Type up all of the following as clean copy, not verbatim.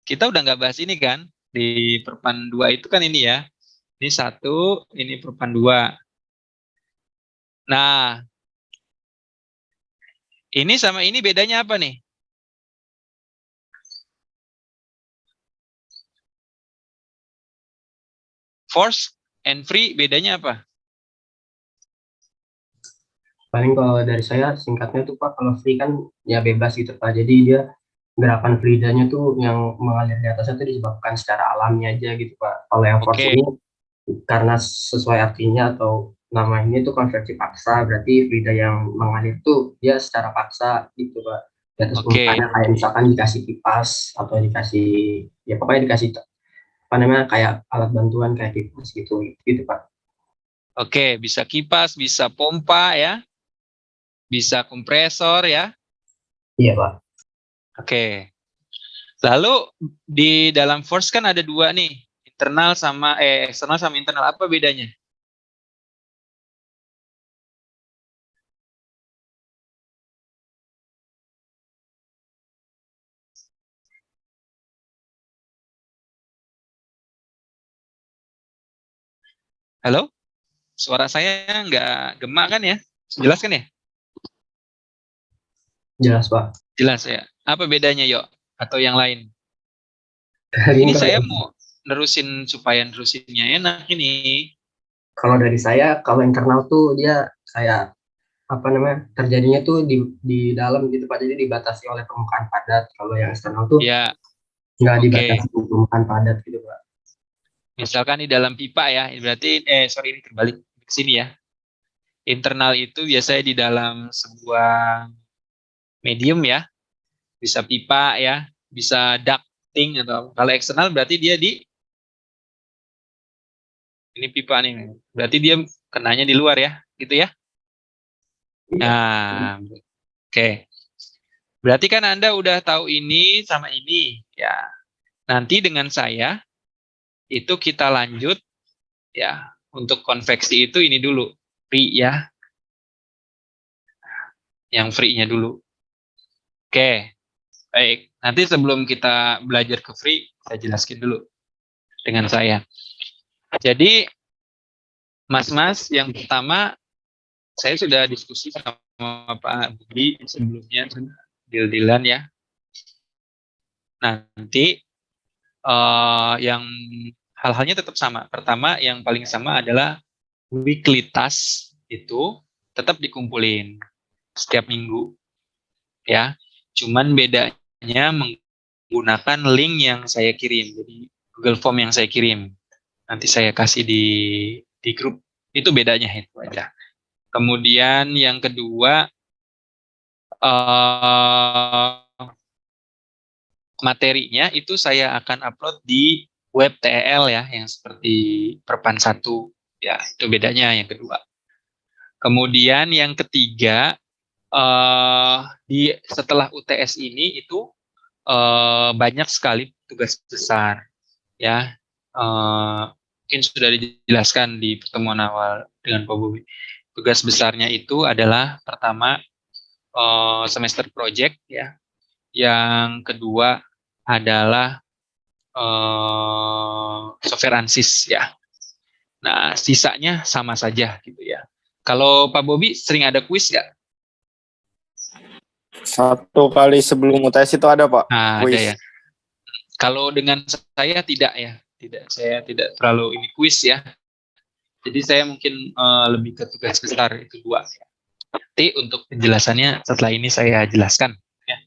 Kita udah nggak bahas ini kan? Di perpan 2 itu kan ini ya. Ini 1, ini perpan 2. Nah, ini sama ini bedanya apa nih? Force and free bedanya apa? Paling kalau dari saya singkatnya tuh Pak, kalau free kan ya bebas gitu Pak. Jadi dia gerakan fluidanya tuh yang mengalir di atasnya tuh disebabkan secara alami aja gitu Pak. Kalau yang force Oke, ini karena sesuai artinya atau namanya itu konveksi paksa, berarti fluida yang mengalir tuh dia secara paksa gitu Pak. Di atas oke, permukaannya kayak misalkan dikasih kipas atau dikasih ya pokoknya dikasih apa namanya kayak alat bantuan kayak kipas gitu gitu Pak. oke. Bisa kipas, bisa pompa ya, bisa kompresor ya. Iya Pak. Oke. Lalu di dalam force kan ada dua nih, internal sama eksternal sama internal. Apa bedanya? Halo? Suara saya nggak gema kan ya? Jelas kan ya? Jelas Pak. Jelas ya. Apa bedanya, Yo? Atau yang lain? Ini Ini kalau saya mau nerusin supaya nerusinnya enak ini. kalau dari saya kalau internal tuh dia kayak apa namanya terjadinya tuh di dalam gitu Pak, jadi dibatasi oleh permukaan padat. Kalau yang eksternal tuh Ya, nggak oke. dibatasi permukaan padat gitu Pak. Misalkan di dalam pipa ya, berarti sorry ini terbalik ke sini ya. Internal itu biasanya di dalam sebuah medium ya, bisa pipa ya, bisa ducting atau kalau eksternal berarti dia di ini pipa nih. Berarti dia kenanya di luar ya, gitu ya. Iya. Nah, oke. Berarti kan Anda udah tahu ini sama ini ya. Nanti dengan saya itu kita lanjut ya. Untuk konveksi itu ini dulu, free ya, yang free-nya dulu. Oke, baik. Nanti sebelum kita belajar ke free, saya jelaskan dulu dengan saya. Jadi, Mas-mas, yang pertama saya sudah diskusi sama Pak Budi sebelumnya, deal-dealan ya. Nanti yang hal-halnya tetap sama. Pertama, yang paling sama adalah weekly task itu tetap dikumpulin setiap minggu ya. Cuman bedanya menggunakan link yang saya kirim. Jadi Google Form yang saya kirim. Nanti saya kasih di grup. Itu bedanya itu aja. Kemudian yang kedua materinya itu saya akan upload di web TEL ya yang seperti Perpan 1 ya, itu bedanya yang kedua. Kemudian yang ketiga di setelah UTS ini itu banyak sekali tugas besar ya. Mungkin sudah dijelaskan di pertemuan awal dengan Pak Bobi. Tugas besarnya itu adalah pertama semester project ya. Yang kedua adalah software ANSYS ya. Nah, sisanya sama saja gitu ya. Kalau Pak Bobi sering ada kuis nggak? Satu kali sebelum UTS itu ada Pak, Nah, ada ya. kuis. Kalau dengan saya tidak ya, tidak. Saya tidak terlalu ini kuis ya. Jadi saya mungkin lebih ke tugas besar itu dua. Nanti untuk penjelasannya setelah ini saya jelaskan. Ya.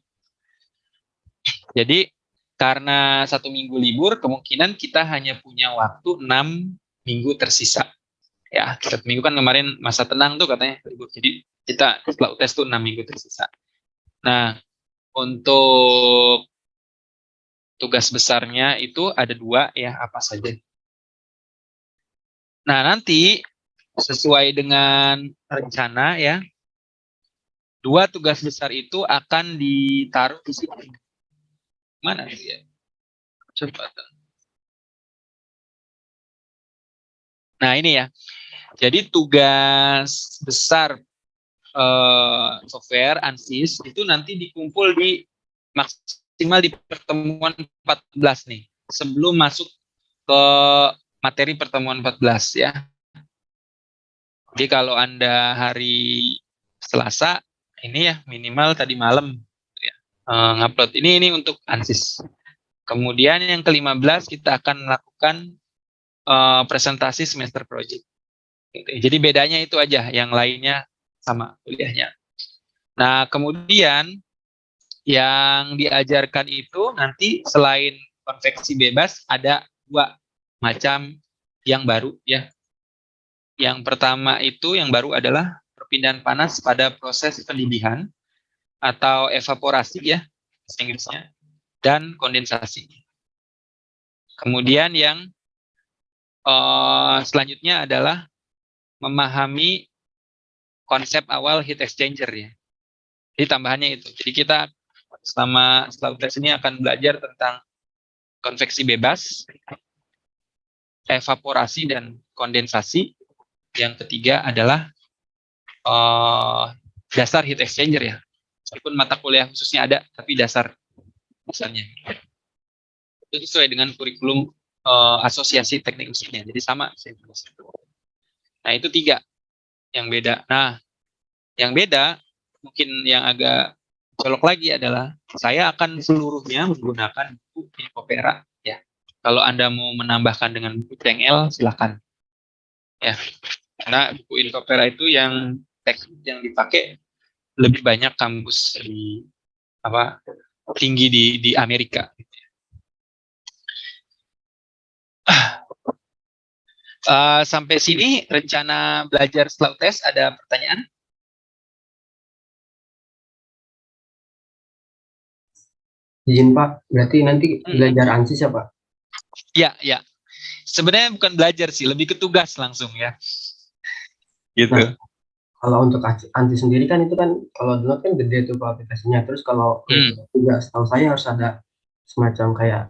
Jadi karena 1 minggu libur, kemungkinan kita hanya punya waktu 6 minggu tersisa. Ya, 1 minggu kan kemarin masa tenang tuh katanya libur. Jadi kita setelah UTS tuh 6 minggu tersisa. Nah, untuk tugas besarnya itu ada dua ya, apa saja. Nah, nanti sesuai dengan rencana ya, dua tugas besar itu akan ditaruh di sini. Mana ya? Coba. Nah, ini ya. Jadi tugas besar software ANSYS itu nanti dikumpul di maksimal di pertemuan 14 nih, sebelum masuk ke materi pertemuan 14 ya. Jadi kalau Anda hari Selasa, ini ya minimal tadi malam ya, ngupload. Ini untuk ANSYS. Kemudian yang ke-15 kita akan melakukan presentasi semester project. Jadi bedanya itu aja, yang lainnya sama kuliahnya. Nah, kemudian yang diajarkan itu nanti selain konveksi bebas ada 2 macam yang baru ya. Yang pertama itu yang baru adalah perpindahan panas pada proses pendidihan atau evaporasi ya bahasa Inggrisnya, dan kondensasi. Kemudian yang selanjutnya adalah memahami konsep awal heat exchanger ya. Jadi tambahannya itu. Jadi kita setelah UTS ini akan belajar tentang konveksi bebas, evaporasi dan kondensasi. Yang ketiga adalah dasar heat exchanger ya. Meskipun mata kuliah khususnya ada, tapi dasarnya. Itu sesuai dengan kurikulum asosiasi teknik mesinnya. Jadi sama. Nah, itu 3 yang beda. Nah, yang beda mungkin yang agak colok lagi adalah saya akan seluruhnya menggunakan buku Infopera ya. Kalau Anda mau menambahkan dengan buku CengL silakan. Ya. Karena buku Infopera itu yang teknik yang dipakai lebih banyak kampus di tinggi di Amerika. Sampai sini rencana belajar setelah UTS ada pertanyaan? Izin Pak, berarti nanti belajar ANSYS ya Pak? Ya. Sebenarnya bukan belajar sih, lebih ke tugas langsung ya. Gitu. Nah, kalau untuk ANSYS sendiri kan itu kan kalau dulu kan gede tuh Pak aplikasinya. Terus kalau tugas setahu saya harus ada semacam kayak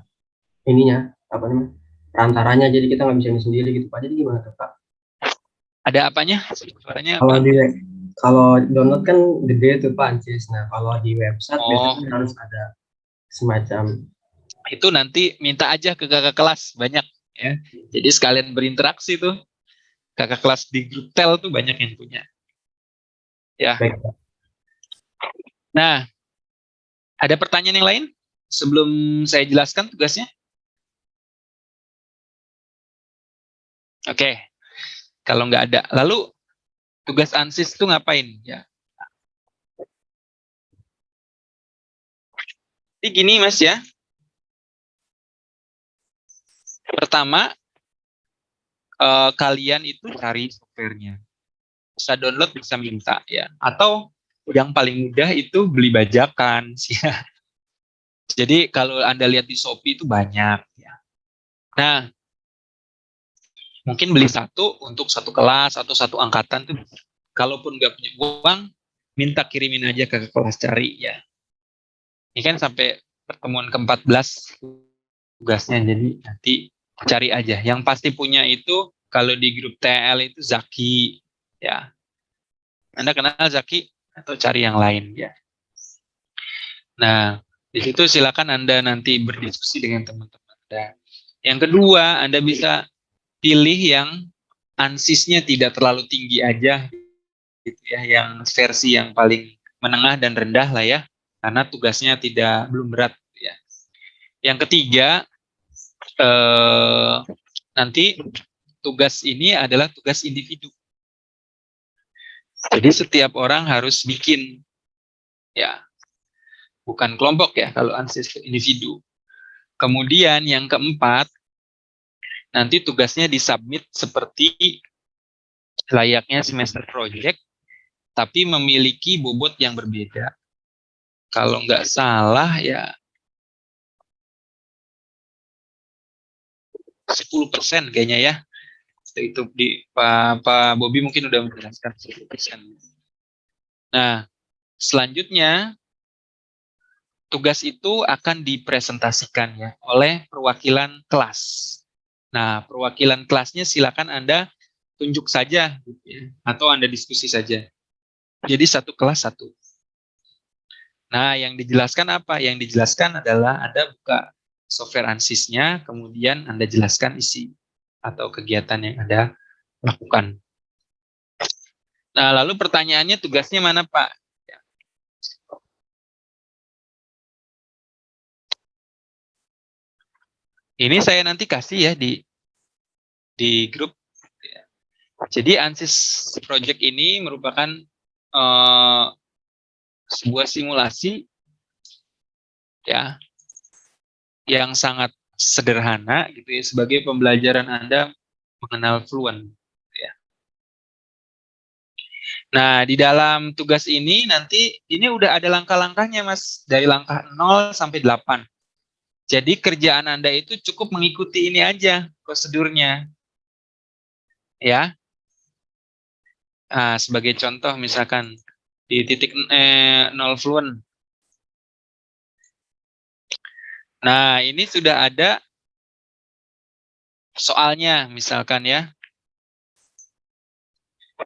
ininya, apa namanya, perantaranya, jadi kita nggak bisa ini sendiri gitu Pak. Jadi gimana tuh Pak? Ada apanya? Suaranya Kalau apa? kalau download kan gede tuh Pak ANSYS. Nah, kalau di website biasanya harus ada semacam itu nanti minta aja ke kakak kelas banyak ya. Jadi sekalian berinteraksi tuh kakak kelas di grup tel tuh banyak yang punya. Ya. baik. Nah, ada pertanyaan yang lain sebelum saya jelaskan tugasnya? Oke. Kalau nggak ada, lalu tugas ANSYS itu ngapain ya? Jadi gini Mas ya. Pertama, kalian itu cari softwarenya. Bisa download, bisa minta ya. Atau yang paling mudah itu beli bajakan ya. Jadi kalau Anda lihat di Shopee itu banyak ya. Nah, mungkin beli satu untuk satu kelas atau satu angkatan tuh. Kalaupun nggak punya uang, minta kirimin aja ke kelas cari ya. Ini kan sampai pertemuan ke-14 tugasnya, jadi nanti cari aja. Yang pasti punya itu kalau di grup TL itu Zaki ya. Anda kenal Zaki atau cari yang lain ya. Nah, di situ silakan Anda nanti berdiskusi dengan teman-teman Anda. Yang kedua, Anda bisa pilih yang ANSYS-nya tidak terlalu tinggi aja gitu ya, yang versi yang paling menengah dan rendah lah ya. Karena tugasnya belum berat ya. Yang ketiga, nanti tugas ini adalah tugas individu. Jadi setiap orang harus bikin ya, bukan kelompok ya kalau ANSYS individu. Kemudian yang keempat, nanti tugasnya disubmit seperti layaknya semester project, tapi memiliki bobot yang berbeda. Kalau nggak salah ya 10% kayaknya ya. Itu di Pak Bobi mungkin udah menjelaskan 10%. Nah, selanjutnya tugas itu akan dipresentasikan ya oleh perwakilan kelas. Nah, perwakilan kelasnya silakan Anda tunjuk saja gitu ya, atau Anda diskusi saja. Jadi satu kelas satu. Nah, yang dijelaskan apa? Yang dijelaskan adalah Anda buka software ANSYS-nya, kemudian Anda jelaskan isi atau kegiatan yang Anda lakukan. Nah, lalu pertanyaannya tugasnya mana, Pak? Ini saya nanti kasih ya di grup. Jadi ANSYS Project ini merupakan sebuah simulasi ya yang sangat sederhana gitu ya sebagai pembelajaran Anda mengenal Fluent ya. Nah, di dalam tugas ini nanti ini udah ada langkah-langkahnya Mas, dari langkah 0 sampai 8. Jadi kerjaan Anda itu cukup mengikuti ini aja prosedurnya. Ya. Nah, sebagai contoh misalkan di titik 0 Fluent. Nah, ini sudah ada soalnya misalkan ya.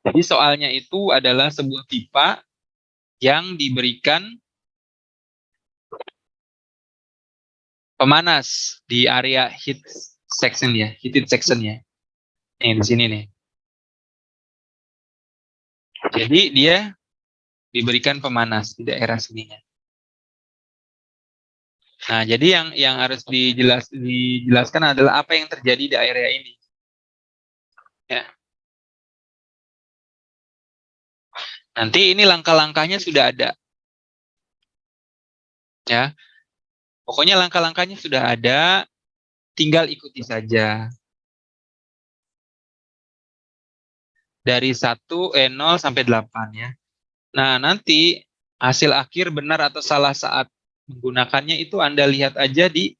Jadi soalnya itu adalah sebuah pipa yang diberikan pemanas di area heat section ya, heated section ya. Ini di sini nih. Jadi dia diberikan pemanas di daerah sininya. Nah, jadi yang harus dijelaskan adalah apa yang terjadi di area ini. Ya. Nanti ini langkah-langkahnya sudah ada. Ya. Pokoknya langkah-langkahnya sudah ada, tinggal ikuti saja. Dari 0 sampai 8 ya. Nah, nanti hasil akhir benar atau salah saat menggunakannya itu Anda lihat aja di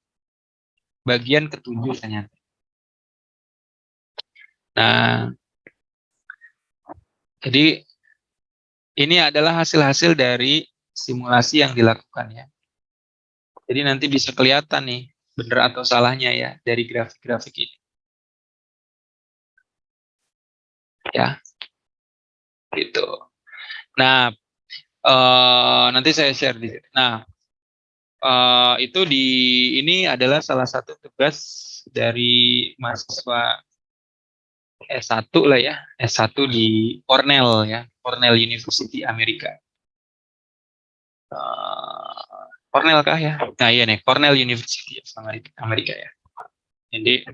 bagian ketujuh ternyata. Nah, jadi ini adalah hasil-hasil dari simulasi yang dilakukan ya. Jadi nanti bisa kelihatan nih benar atau salahnya ya dari grafik-grafik ini. Ya, gitu. Nah, nanti saya share di sini. Nah, itu ini adalah salah satu tugas dari mahasiswa S1 lah ya, S1 di Cornell ya, Cornell University Amerika. Cornell kah ya? Nah iya nih, Cornell University Amerika ya. Jadi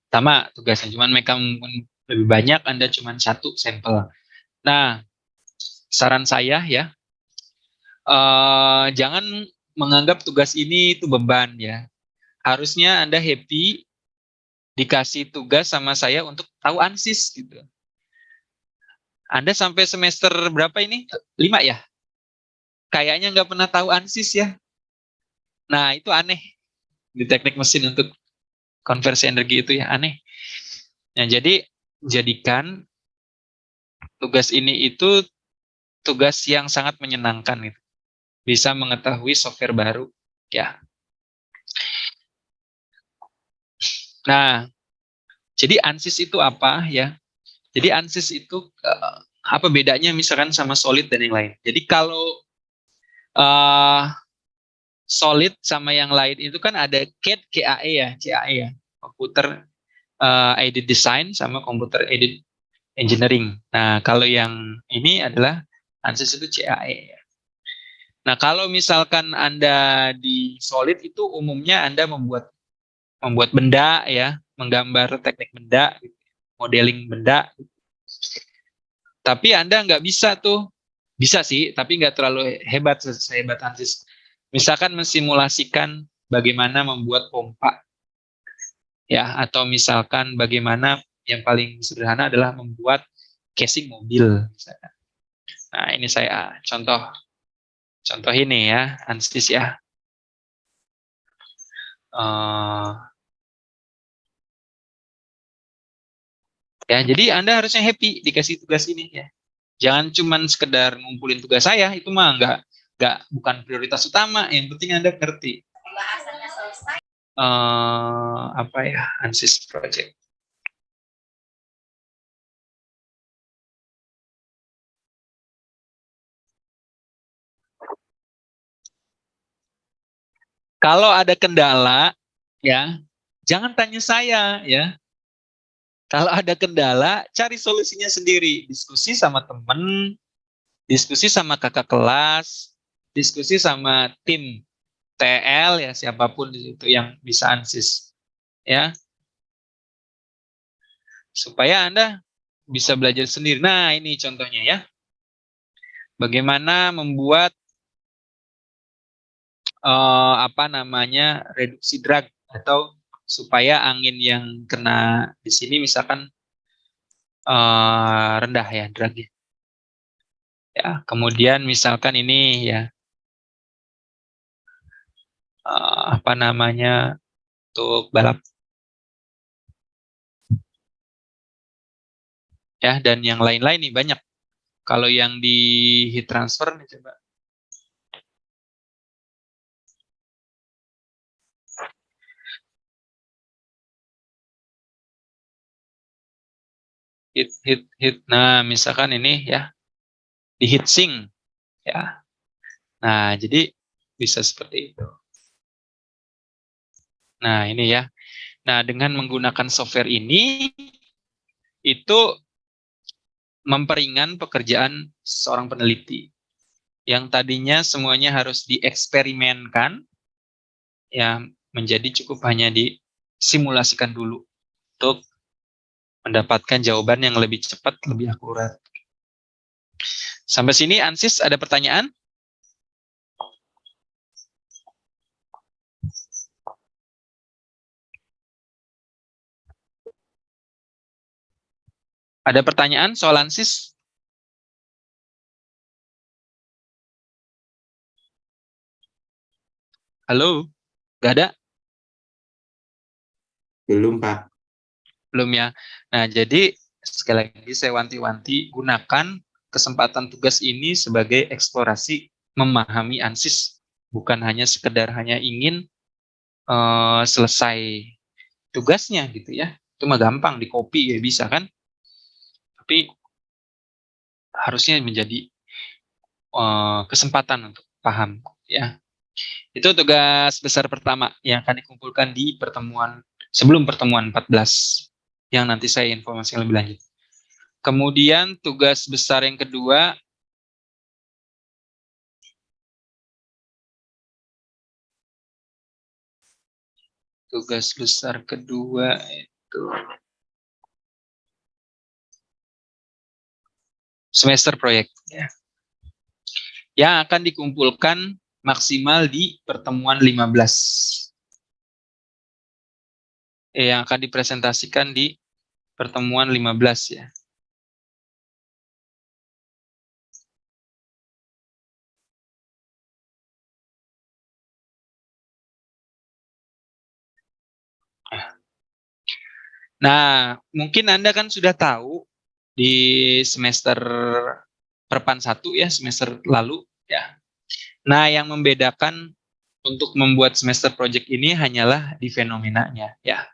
sama tugasnya, cuman mereka lebih banyak, Anda cuma satu sampel. Nah, saran saya ya, jangan menganggap tugas ini itu beban ya. Harusnya Anda happy dikasih tugas sama saya untuk tahu ANSYS gitu. Anda sampai semester berapa ini? 5 ya? Kayaknya nggak pernah tahu ANSYS ya. Nah, itu aneh di teknik mesin untuk konversi energi itu ya, aneh. Nah, jadi jadikan tugas ini itu tugas yang sangat menyenangkan gitu. Bisa mengetahui software baru ya. Nah, jadi ANSYS itu apa ya? Jadi ANSYS itu apa bedanya misalkan sama Solid dan yang lain? Jadi kalau Solid sama yang lain itu kan ada CAD, CAE ya, CAE ya, Computer Aided Design sama Computer Aided Engineering. Nah, kalau yang ini adalah ANSYS itu CAE ya. Nah, kalau misalkan Anda di Solid itu umumnya Anda membuat benda ya, menggambar teknik benda, modeling benda. Tapi Anda nggak bisa tuh, bisa sih, tapi nggak terlalu hebat sehebat ANSYS. Misalkan mensimulasikan bagaimana membuat pompa, ya, atau misalkan bagaimana yang paling sederhana adalah membuat casing mobil. Misalkan. Nah, ini saya contoh ini ya, ANSYS ya. Ya, jadi Anda harusnya happy dikasih tugas ini ya. Jangan cuman sekedar ngumpulin tugas saya, itu mah bukan prioritas utama. Yang penting Anda ngerti. Apa ya, ANSYS project. Kalau ada kendala, ya, jangan tanya saya, ya. Kalau ada kendala, cari solusinya sendiri. Diskusi sama temen, diskusi sama kakak kelas, diskusi sama tim TL, ya, siapapun di situ yang bisa ansis, ya, supaya Anda bisa belajar sendiri. Nah, ini contohnya, ya. Bagaimana membuat apa namanya, reduksi drag, atau supaya angin yang kena di sini misalkan rendah, ya, dragnya. Ya, kemudian misalkan ini, ya, apa namanya, untuk balap, ya, dan yang lain-lain nih banyak. Kalau yang di heat transfer nih, coba. Heat. Nah, misalkan ini, ya, di heat sink, ya. Nah, jadi bisa seperti itu. Nah, ini, ya. Nah, dengan menggunakan software ini, itu memperingan pekerjaan seorang peneliti. Yang tadinya semuanya harus dieksperimenkan, ya, menjadi cukup hanya disimulasikan dulu untuk mendapatkan jawaban yang lebih cepat, lebih akurat. Sampai sini, Ansis, ada pertanyaan? Ada pertanyaan soal Ansis? Halo? Gak ada? Belum, Pak. Belum, ya. Nah, jadi sekali lagi saya wanti-wanti, gunakan kesempatan tugas ini sebagai eksplorasi memahami Ansis, bukan hanya sekedar hanya ingin selesai tugasnya gitu, ya. Itu mah gampang, di copy ya bisa kan. Tapi harusnya menjadi kesempatan untuk paham, ya. Itu tugas besar pertama yang akan dikumpulkan di pertemuan sebelum pertemuan 14 yang nanti saya informasikan lebih lanjut. Kemudian tugas besar yang kedua, itu semester proyek, ya. Yang akan dikumpulkan maksimal di pertemuan 15. Yang akan dipresentasikan di pertemuan 15, ya. Nah, mungkin Anda kan sudah tahu di semester Perpan 1, ya, semester lalu, ya. Nah, yang membedakan untuk membuat semester project ini hanyalah di fenomenanya, ya,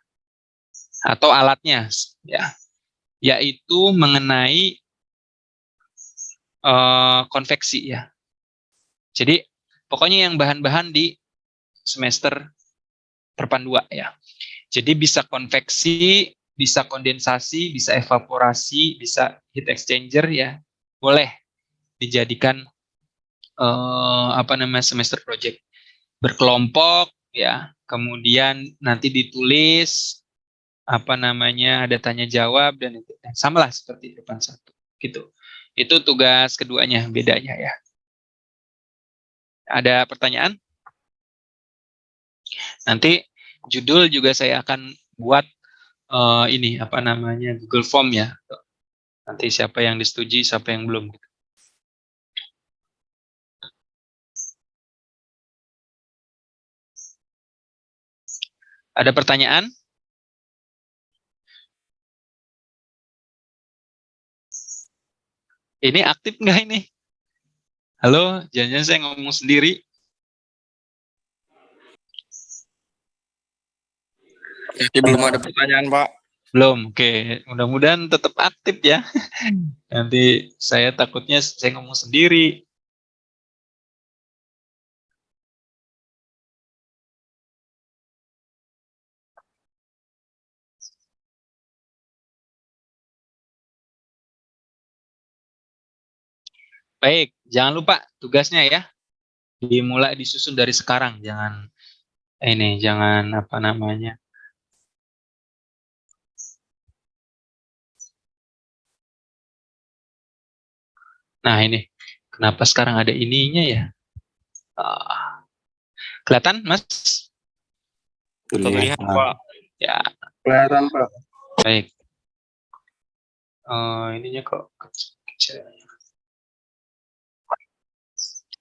atau alatnya, ya, yaitu mengenai konveksi, ya. Jadi pokoknya yang bahan-bahan di semester Perpan 2, ya. Jadi bisa konveksi, bisa kondensasi, bisa evaporasi, bisa heat exchanger, ya. Boleh dijadikan apa namanya, semester project berkelompok, ya. Kemudian nanti ditulis apa namanya, ada tanya jawab dan itu sama lah seperti depan 1 gitu. Itu tugas keduanya, bedanya, ya. Ada pertanyaan? Nanti judul juga saya akan buat ini apa namanya, Google Form, ya. Nanti siapa yang disetujui, siapa yang belum. Ada pertanyaan? Ini aktif nggak ini? Halo, jangan-jangan saya ngomong sendiri. Belum ada pertanyaan, Pak. Belum, oke. Mudah-mudahan tetap aktif, ya. Nanti saya takutnya saya ngomong sendiri. Baik, jangan lupa tugasnya ya. Dimulai disusun dari sekarang, jangan apa namanya. Nah, ini kenapa sekarang ada ininya ya? Kelihatan, Mas? Terlihat, Pak. Ya, Kelihatan, Pak. baik. Ininya kok kecil.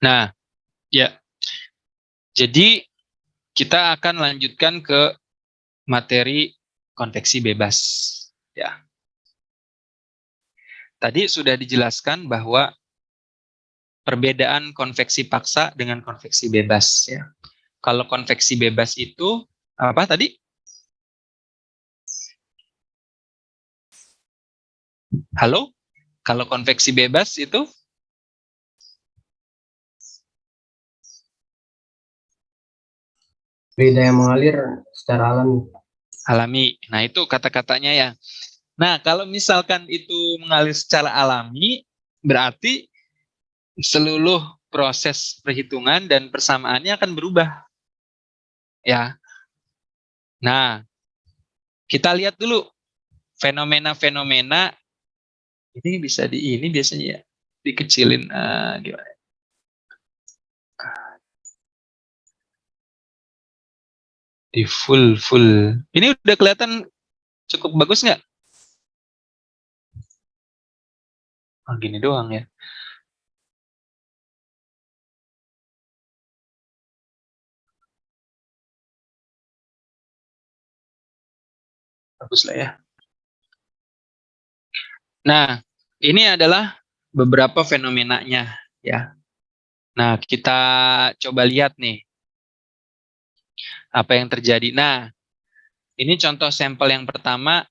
Nah, ya. Jadi kita akan lanjutkan ke materi konveksi bebas. Ya. Tadi sudah dijelaskan bahwa perbedaan konveksi paksa dengan konveksi bebas. Ya. Kalau konveksi bebas itu apa tadi? Halo? Kalau konveksi bebas itu fluida yang mengalir secara alami. Alami. Nah, itu kata-katanya ya. Nah, kalau misalkan itu mengalir secara alami, berarti seluruh proses perhitungan dan persamaannya akan berubah. Ya. Nah, kita lihat dulu fenomena-fenomena ini bisa ini biasanya ya dikecilin gimana? Di full. Ini udah kelihatan cukup bagus nggak? Gini doang ya. Bagus lah ya. Nah, ini adalah beberapa fenomenanya ya. Nah, kita coba lihat nih apa yang terjadi. Nah, ini contoh sampel yang pertama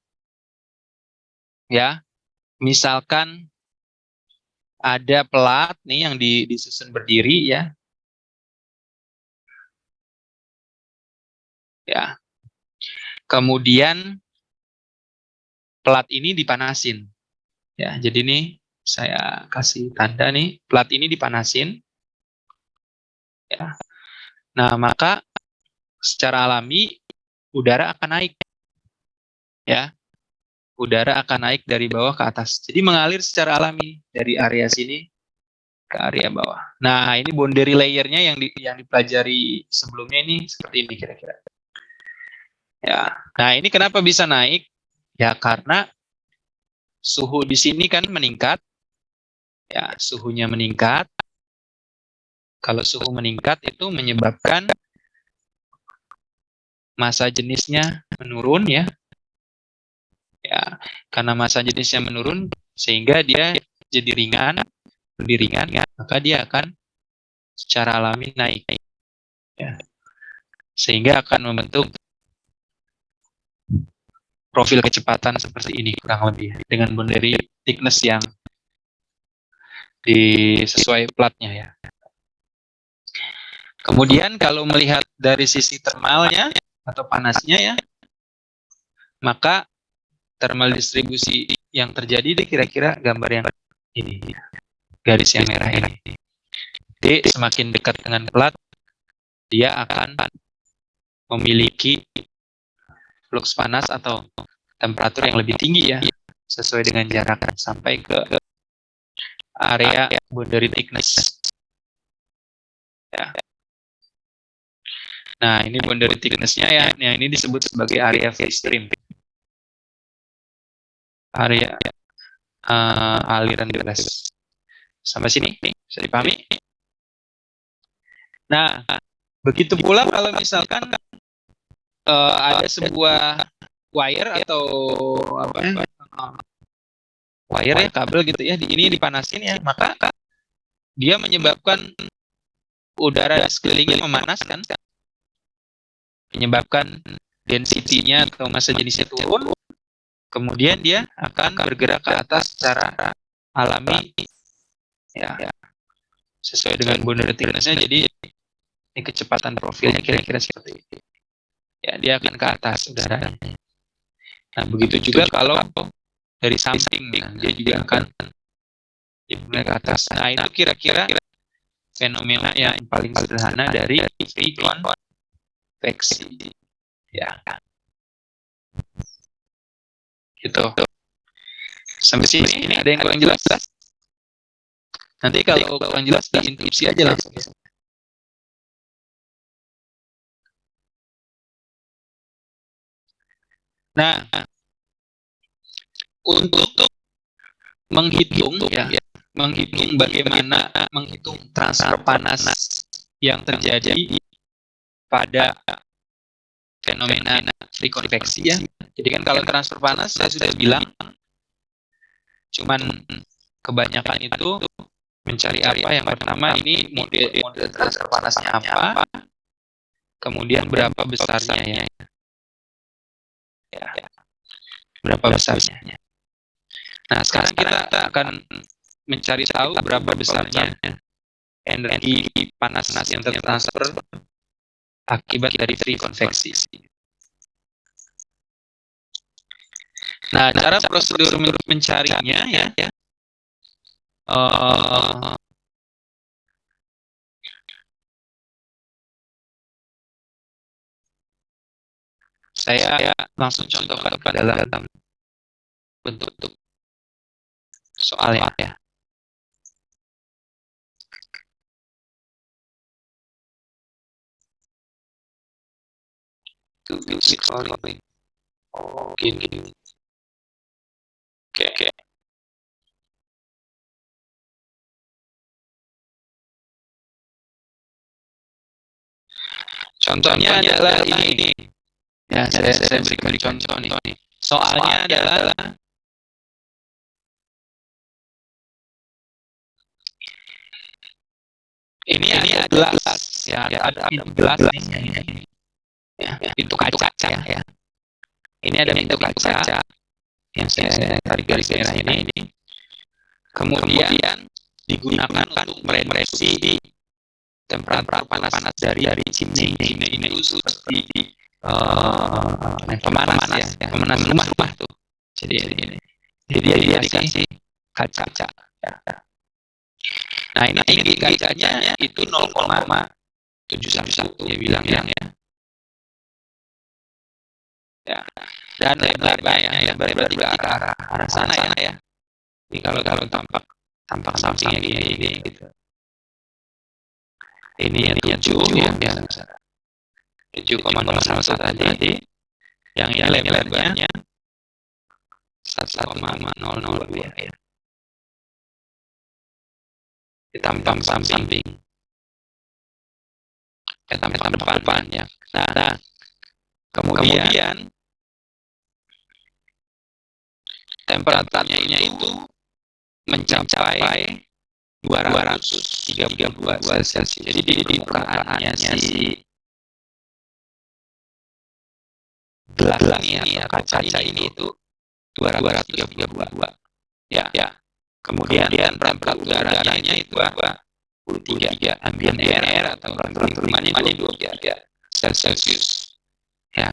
ya. Misalkan ada pelat nih yang disusun berdiri ya. Ya. Kemudian pelat ini dipanasin. Ya, jadi nih saya kasih tanda nih, pelat ini dipanasin. Ya. Nah, maka secara alami udara akan naik. Ya. Udara akan naik dari bawah ke atas. Jadi mengalir secara alami dari area sini ke area bawah. Nah, ini boundary layer-nya yang dipelajari sebelumnya ini seperti ini kira-kira. Ya. Nah, ini kenapa bisa naik? Ya, karena suhu di sini kan meningkat. Ya, suhunya meningkat. Kalau suhu meningkat itu menyebabkan massa jenisnya menurun ya. Ya, karena massa jenisnya menurun sehingga dia jadi ringan, lebih ringan, maka dia akan secara alami naik. Ya. Sehingga akan membentuk profil kecepatan seperti ini kurang lebih dengan boundary thickness yang sesuai platnya ya. Kemudian kalau melihat dari sisi thermalnya atau panasnya ya, maka thermal distribusi yang terjadi di kira-kira gambar yang ini, garis yang merah ini. Jadi semakin dekat dengan plat, dia akan memiliki flux panas atau temperatur yang lebih tinggi ya, sesuai dengan jarak sampai ke area boundary thickness. Ya. Nah, ini boundary thickness-nya ya, yang ini disebut sebagai area free stream. Area aliran bebas. Sampai sini bisa dipahami? Nah, begitu pula kalau misalkan ada sebuah wire atau apa wire ya, kabel gitu ya, ini dipanasin ya, maka dia menyebabkan udara di sekelilingnya memanas kan, menyebabkan density-nya atau massa jenisnya turun, kemudian dia akan bergerak ke atas secara alami ya, sesuai dengan boundary thickness-nya. Jadi ini kecepatan profilnya kira-kira seperti ini ya, dia akan ke atas udaranya. Nah, begitu juga kalau dari samping, nah, dia juga akan Dipermudah ke atas. Nah, itu kira-kira fenomena yang paling sederhana dari free konveksi. Ya. Gitu. Sampai sini ada yang kurang jelas? Nanti kalau kurang jelas diinterupsi aja langsung. Nah, untuk menghitung bagaimana menghitung transfer panas yang terjadi pada fenomena free konveksi ya. Jadi kan kalau transfer panas saya sudah bilang cuman kebanyakan itu mencari apa. Yang pertama ini model transfer panasnya apa, kemudian berapa besarnya ya. Berapa besarnya. Nah, sekarang kita akan mencari tahu berapa besarnya energi panas yang tertransfer akibat dari free konveksi. Nah, cara prosedur mencarinya ya. Saya langsung contohkan ke dalam bentuk soalnya ya. Oh, gini. Oke. Contohnya adalah ini. Ya, saya berikan contoh nih. Soalnya adalah ini ada gelas ya, ada gelas nih. Ya, pintu kaca ya. Ini ada pintu kaca yang saya tarik garis merah ini. Kemudian digunakan untuk mereduksi temperatur panas dari chimney ini itu seperti pemanas rumah tuh. Jadi dia dikasih kaca. Ya. Nah, ini tinggi kacanya itu 0,711 dia bilang ya. Ya. Dan lebarnya berarti ke arah sana ya. Ini kalau tampak sampingnya gini gitu. Ini yang 7 ya biasa. 7,01 tadi. Yang ini lebarnya 1,002 ya. Ditambah samping. Tambah depan ya. Nah, kemudian temperaturnya itu mencapai 232 Celcius. Jadi di permukaannya si gelas ini atau kaca ini itu 232. Ya. Kemudian temperatur udaranya itu 23 ambient air atau temperaturnya 23 Celcius. Ya.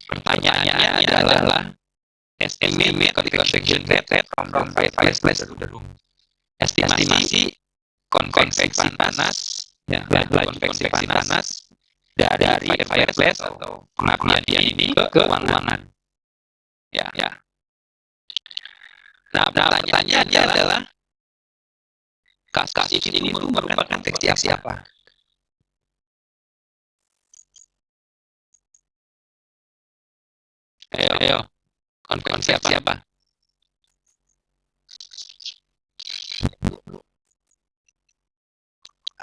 Pertanyaannya adalah estimate convection rate from fireplace to the room. Estimasi konveksi panas ya, laju konveksi panas dari fireplace atau pengabdian ini ke ruangan. Ya. Nah, pertanyaannya adalah kasus ini merupakan konveksi apa? Ayo. Konveksi apa?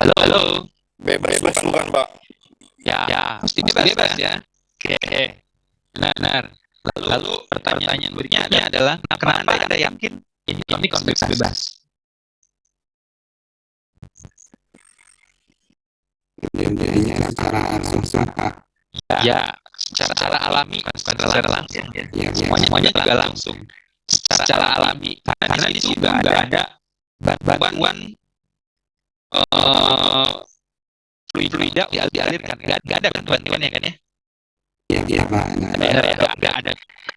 Halo. Bebas bukan, Pak? Ya, pasti bebas ya. Oke. Benar. Lalu pertanyaan berikutnya adalah kenapa Anda yakin ini konveksi bebas? Jadinya secara langsung, Pak. Ya, secara alami, secara langsung. Ya. Semuanya juga langsung. Secara alami. Karena di situ juga ada bantuan fluida dialirkan. Nggak ada kan bantuannya kan ya? Iya, Pak.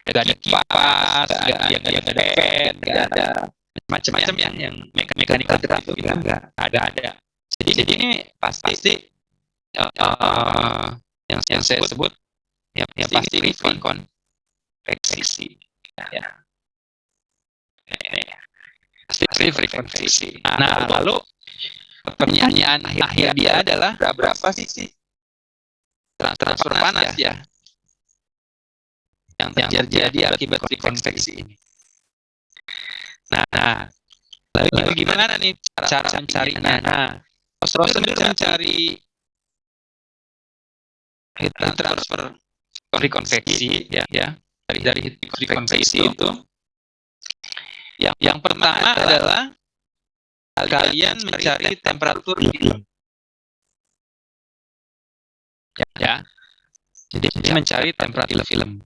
Nggak ada kipas, nggak ada pen, nggak ada macam-macam yang mechanical turn itu kita nggak ada. Jadi ini pasti yang saya sebut ya pasti ini free konveksi ya. Pasti free konveksi. Nah, lalu pertanyaan akhir dia adalah berapa sih transfer panas ya yang terjadi akibat free konveksi ini. Nah, lalu gimana nih cara mencarinya? Nah, proses mencari heat transfer free konveksi ya dari heat free konveksi itu yang pertama adalah kalian mencari temperatur film ya. Jadi mencari temperatur film.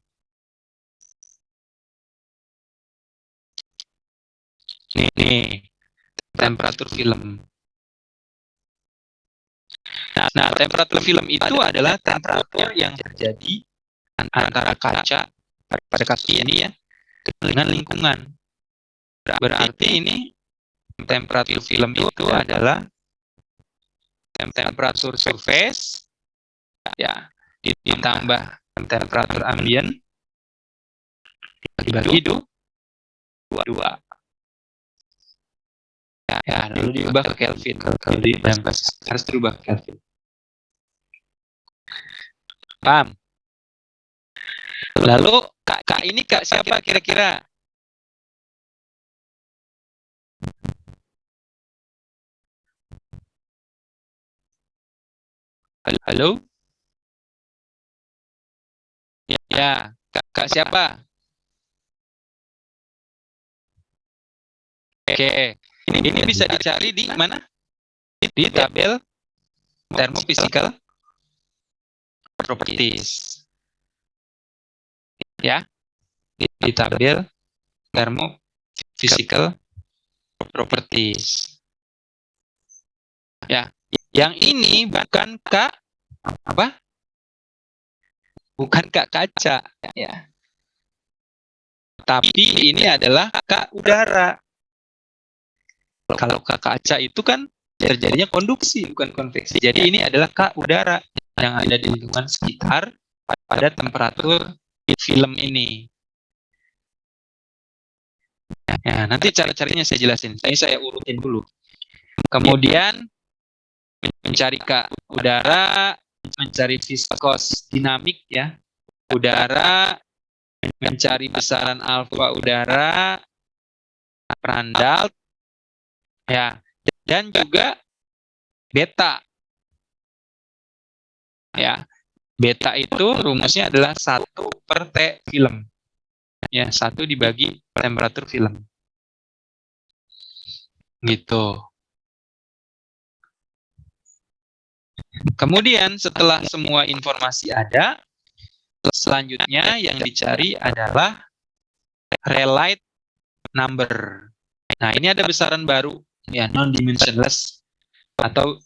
Nih temperatur film. Nah, temperatur film itu adalah temperatur yang terjadi antara kaca pada kasus ini ya dengan lingkungan. Berarti ini temperatur film itu adalah temperatur surface ya ditambah temperatur ambien dibagi dua. Ya, lalu diubah ke Kelvin. Jadi harus dirubah ke Kelvin. Paham? Lalu Kak ini Kak siapa kira-kira? Halo? Ya, Kak siapa? Oke. Ini bisa dicari di mana? Di tabel thermophysical properties. Ya. Di tabel thermophysical properties. Ya. Yang ini bukan Kak apa? Bukan Kak kaca ya. Tapi ini adalah Kak udara. Kalau Kak kaca itu kan terjadinya konduksi bukan konveksi. Jadi ini adalah Kak udara yang ada di lingkungan sekitar pada temperatur film ini. Ya, nanti cara-caranya saya jelasin. Ini saya urutin dulu. Kemudian mencari Kak udara, mencari viskos dinamik ya. Udara, mencari besaran alfa udara, Prandtl ya, dan juga beta. Ya. Beta itu rumusnya adalah 1 per T film. Ya, 1 dibagi temperatur film. Gitu. Kemudian setelah semua informasi ada, selanjutnya yang dicari adalah Rayleigh number. Nah, ini ada besaran baru ya, non-dimensionless atau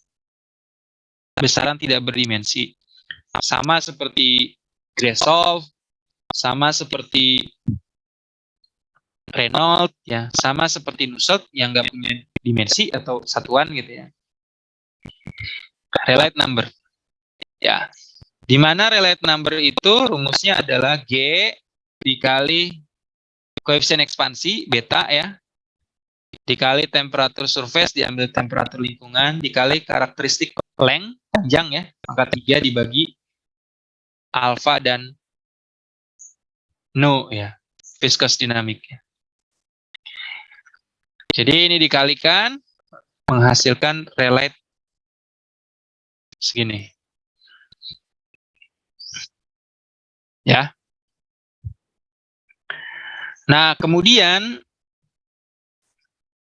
besaran tidak berdimensi. Sama seperti Grasov, sama seperti Reynolds ya, sama seperti Nusselt yang nggak punya dimensi atau satuan gitu ya. Rayleigh number. Ya. Di mana Rayleigh number itu rumusnya adalah G dikali koefisien ekspansi beta ya, dikali temperatur surface diambil temperatur lingkungan dikali karakteristik length panjang ya, angka 3 dibagi alfa dan no ya, viscous dynamic ya. Jadi ini dikalikan menghasilkan Rayleigh segini. Ya. Nah, kemudian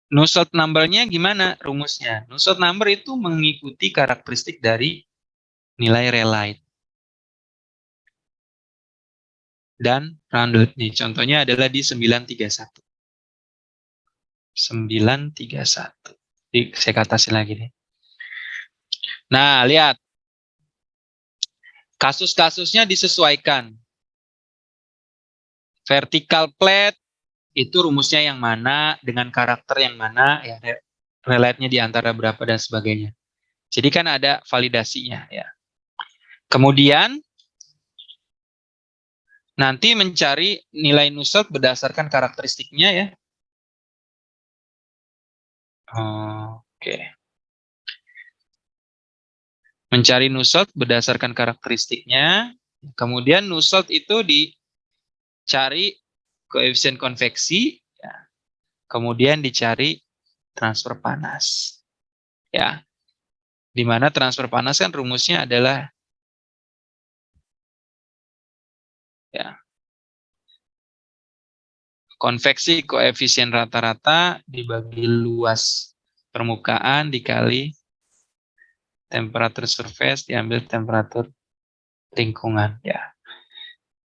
Nusselt number-nya gimana rumusnya? Nusselt number itu mengikuti karakteristik dari nilai Rayleigh. Dan Prandtl nih, contohnya adalah di 931. 931. Jadi saya katasin lagi nih. Nah, lihat. Kasus-kasusnya disesuaikan. Vertical plate itu rumusnya yang mana, dengan karakter yang mana, ya, relate-nya di antara berapa dan sebagainya. Jadi kan ada validasinya, ya. Kemudian nanti mencari nilai Nusselt berdasarkan karakteristiknya, ya. Oke. Mencari Nusselt berdasarkan karakteristiknya. Kemudian Nusselt itu dicari koefisien konveksi, ya. Kemudian dicari transfer panas, ya. Di mana transfer panas kan rumusnya adalah, ya, konveksi koefisien rata-rata dibagi luas permukaan dikali temperatur surface diambil temperatur lingkungan, ya.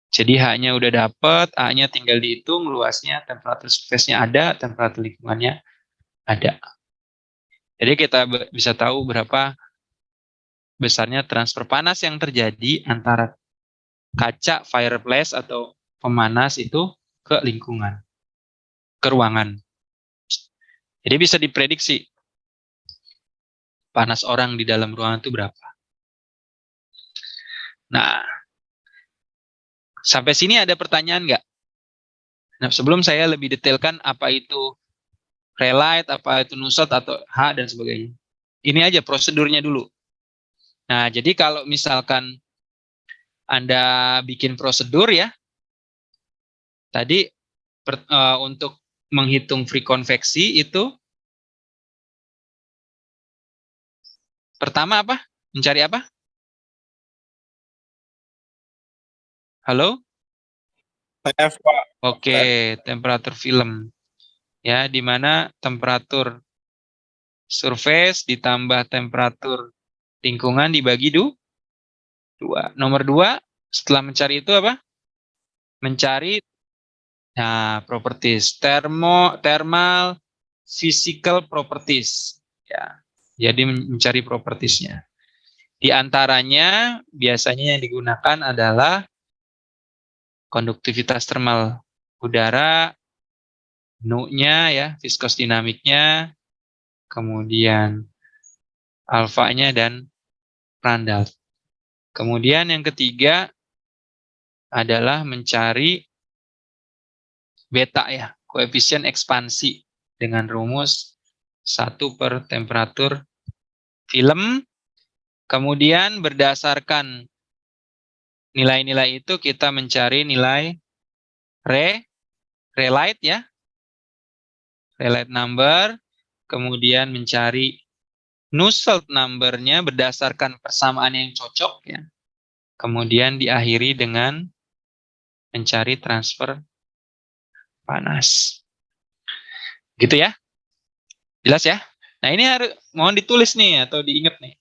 Jadi H-nya udah dapet, A-nya tinggal dihitung, luasnya, temperatur surface-nya ada, temperatur lingkungannya ada. Jadi kita bisa tahu berapa besarnya transfer panas yang terjadi antara kaca fireplace atau pemanas itu ke lingkungan, ke ruangan. Jadi bisa diprediksi panas orang di dalam ruangan itu berapa. Nah, sampai sini ada pertanyaan nggak? Nah, sebelum saya lebih detailkan apa itu relight, apa itu Nusselt atau H dan sebagainya. Ini aja prosedurnya dulu. Nah, jadi kalau misalkan Anda bikin prosedur, ya, tadi untuk menghitung free konveksi itu pertama apa? Mencari apa? Halo? F, Pak. Oke, temperatur film. Ya, di mana temperatur surface ditambah temperatur lingkungan dibagi 2. Nomor 2, setelah mencari itu apa? Mencari properties, thermal physical properties, ya. Jadi mencari propertiesnya. Di antaranya biasanya yang digunakan adalah konduktivitas termal udara, Nu-nya, ya, viskos dinamiknya, kemudian alfanya dan Prandtl. Kemudian yang ketiga adalah mencari beta, ya, koefisien ekspansi dengan rumus 1 per temperatur film. Kemudian berdasarkan nilai-nilai itu kita mencari nilai relight, ya, relight number, kemudian mencari Nusselt number-nya berdasarkan persamaan yang cocok, ya. Kemudian diakhiri dengan mencari transfer panas. Gitu, ya. Jelas, ya? Nah, ini harus mohon ditulis nih atau diingat nih.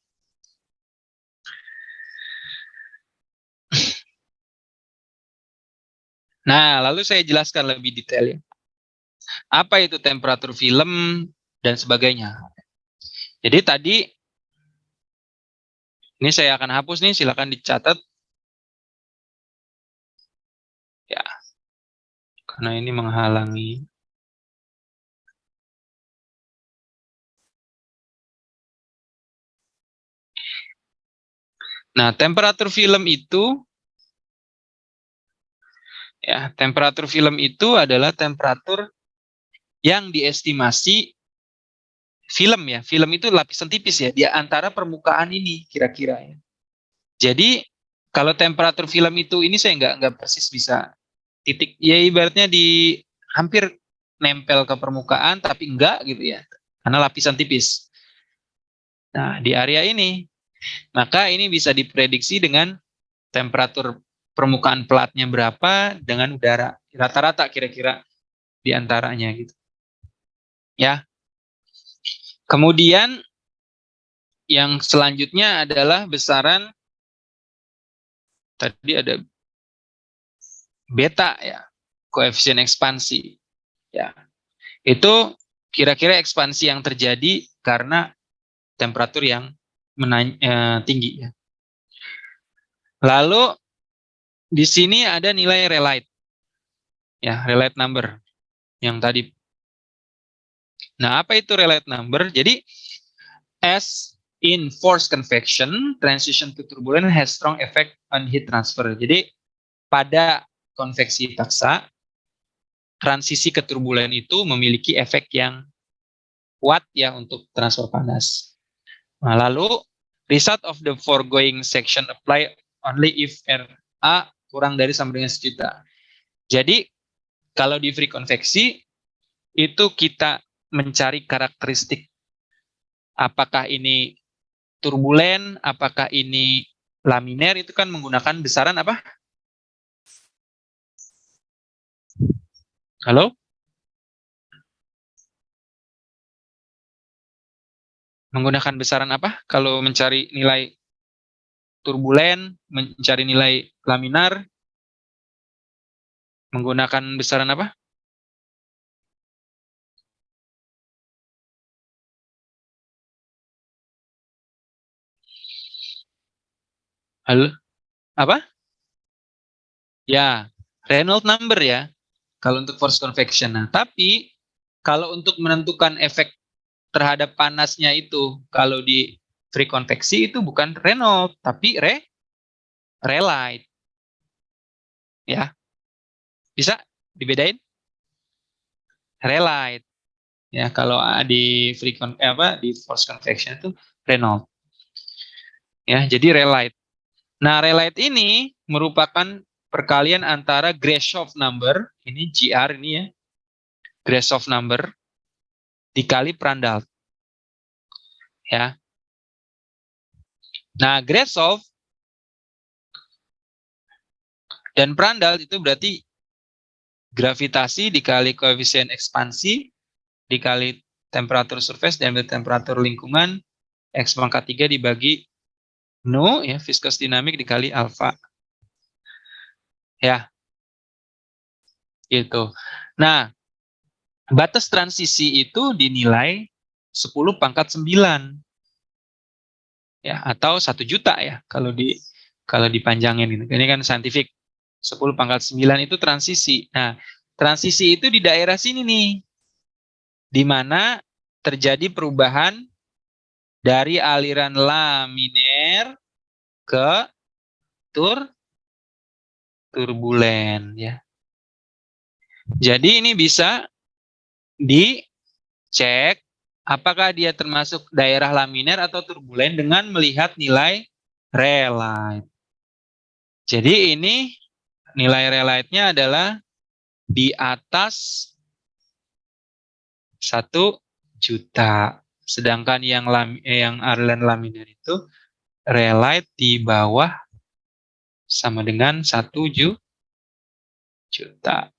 Nah, lalu saya jelaskan lebih detail, ya. Apa itu temperatur film dan sebagainya. Jadi tadi ini saya akan hapus nih, silakan dicatat. Ya. Karena ini menghalangi. Nah, temperatur film itu, ya, temperatur film itu adalah temperatur yang diestimasi film, ya. Film itu lapisan tipis, ya, di antara permukaan ini kira-kira, ya. Jadi kalau temperatur film itu ini saya nggak persis bisa titik, ya, ibaratnya di hampir nempel ke permukaan tapi enggak gitu, ya. Karena lapisan tipis. Nah, di area ini maka ini bisa diprediksi dengan temperatur permukaan pelatnya berapa dengan udara rata-rata kira-kira di antaranya gitu. Ya. Kemudian yang selanjutnya adalah besaran tadi ada beta, ya, koefisien ekspansi, ya. Itu kira-kira ekspansi yang terjadi karena temperatur yang tinggi, ya. Lalu di sini ada nilai relight, ya, relight number. yang tadi. Nah, apa itu relate number? Jadi, as in forced convection, transition to turbulent has strong effect on heat transfer. Jadi, pada konveksi paksa, transisi ke turbulen itu memiliki efek yang kuat ya untuk transfer panas. Nah, lalu result of the foregoing section apply only if RA kurang dari sama dengan 1 juta. Jadi kalau di free konveksi itu kita mencari karakteristik apakah ini turbulen, apakah ini laminer, itu kan menggunakan besaran apa? Halo? Menggunakan besaran apa? Kalau mencari nilai turbulen, mencari nilai laminar, menggunakan besaran apa? Halo? Apa? Ya, Reynolds number ya. Kalau untuk force convection. Nah, tapi kalau untuk menentukan efek terhadap panasnya itu, kalau di free konveksi itu bukan Reynolds, tapi Rayleigh. Ya, bisa dibedain? Rayleigh. Ya, kalau di di force convection itu Reynolds. Ya, jadi Rayleigh. Nah, Rayleigh ini merupakan perkalian antara Grashof number, ini GR ini ya, Grashof number dikali Prandtl. Ya. Nah, Grashof dan Prandtl itu berarti gravitasi dikali koefisien ekspansi dikali temperatur surface dan temperatur lingkungan X pangkat 3 dibagi nu ya, viscous dinamik dikali alfa. Ya. Gitu. Nah, batas transisi itu dinilai 10 pangkat 9. Ya, atau 1 juta ya kalau dipanjangin gitu. Ini kan saintifik. 10 pangkat 9 itu transisi. Nah, transisi itu di daerah sini nih. Di mana terjadi perubahan dari aliran laminer ke turbulen ya. Jadi ini bisa dicek apakah dia termasuk daerah laminer atau turbulen dengan melihat nilai Rayleigh. Jadi ini nilai Rayleigh-nya adalah di atas 1 juta. Sedangkan yang aliran laminer itu Rayleigh di bawah sama dengan 1 juta.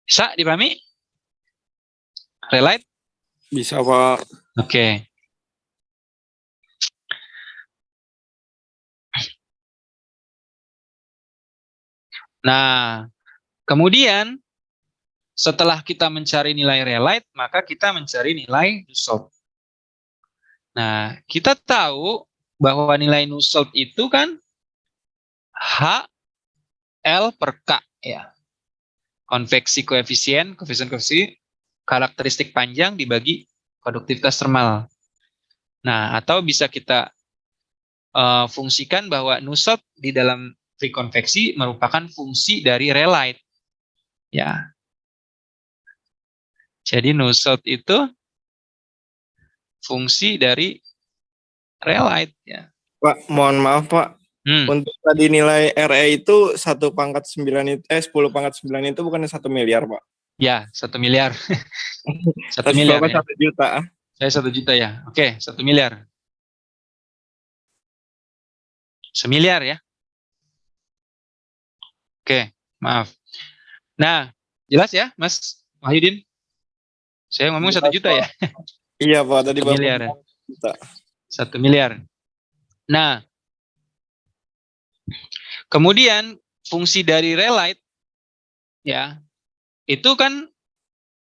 Bisa dipahami? Rayleigh? Bisa, Pak. Oke. Nah, kemudian setelah kita mencari nilai Rayleigh, maka kita mencari nilai Nusselt. Nah, kita tahu bahwa nilai Nusselt itu kan H L per K ya. Konveksi koefisien karakteristik panjang dibagi konduktivitas termal. Nah, atau bisa kita fungsikan bahwa Nusselt di dalam free konveksi merupakan fungsi dari Rayleigh. Ya. Jadi Nusselt itu fungsi dari Rayleigh ya. Pak, mohon maaf, Pak. Untuk tadi nilai RE itu 1 pangkat 9 itu 10 pangkat 9 itu bukannya 1 miliar, Pak? Ya, 1 miliar. 1 Tadi miliar Bapak ya. 1 juta. Saya 1 juta ya. Oke, 1 miliar. 1 miliar ya. Oke, maaf. Nah, jelas ya, Mas Wahyudin? Saya ngomong 1 juta ya. Iya, Pak. Tadi 1 miliar ya. 1 miliar. Nah, kemudian fungsi dari Rayleigh ya, itu kan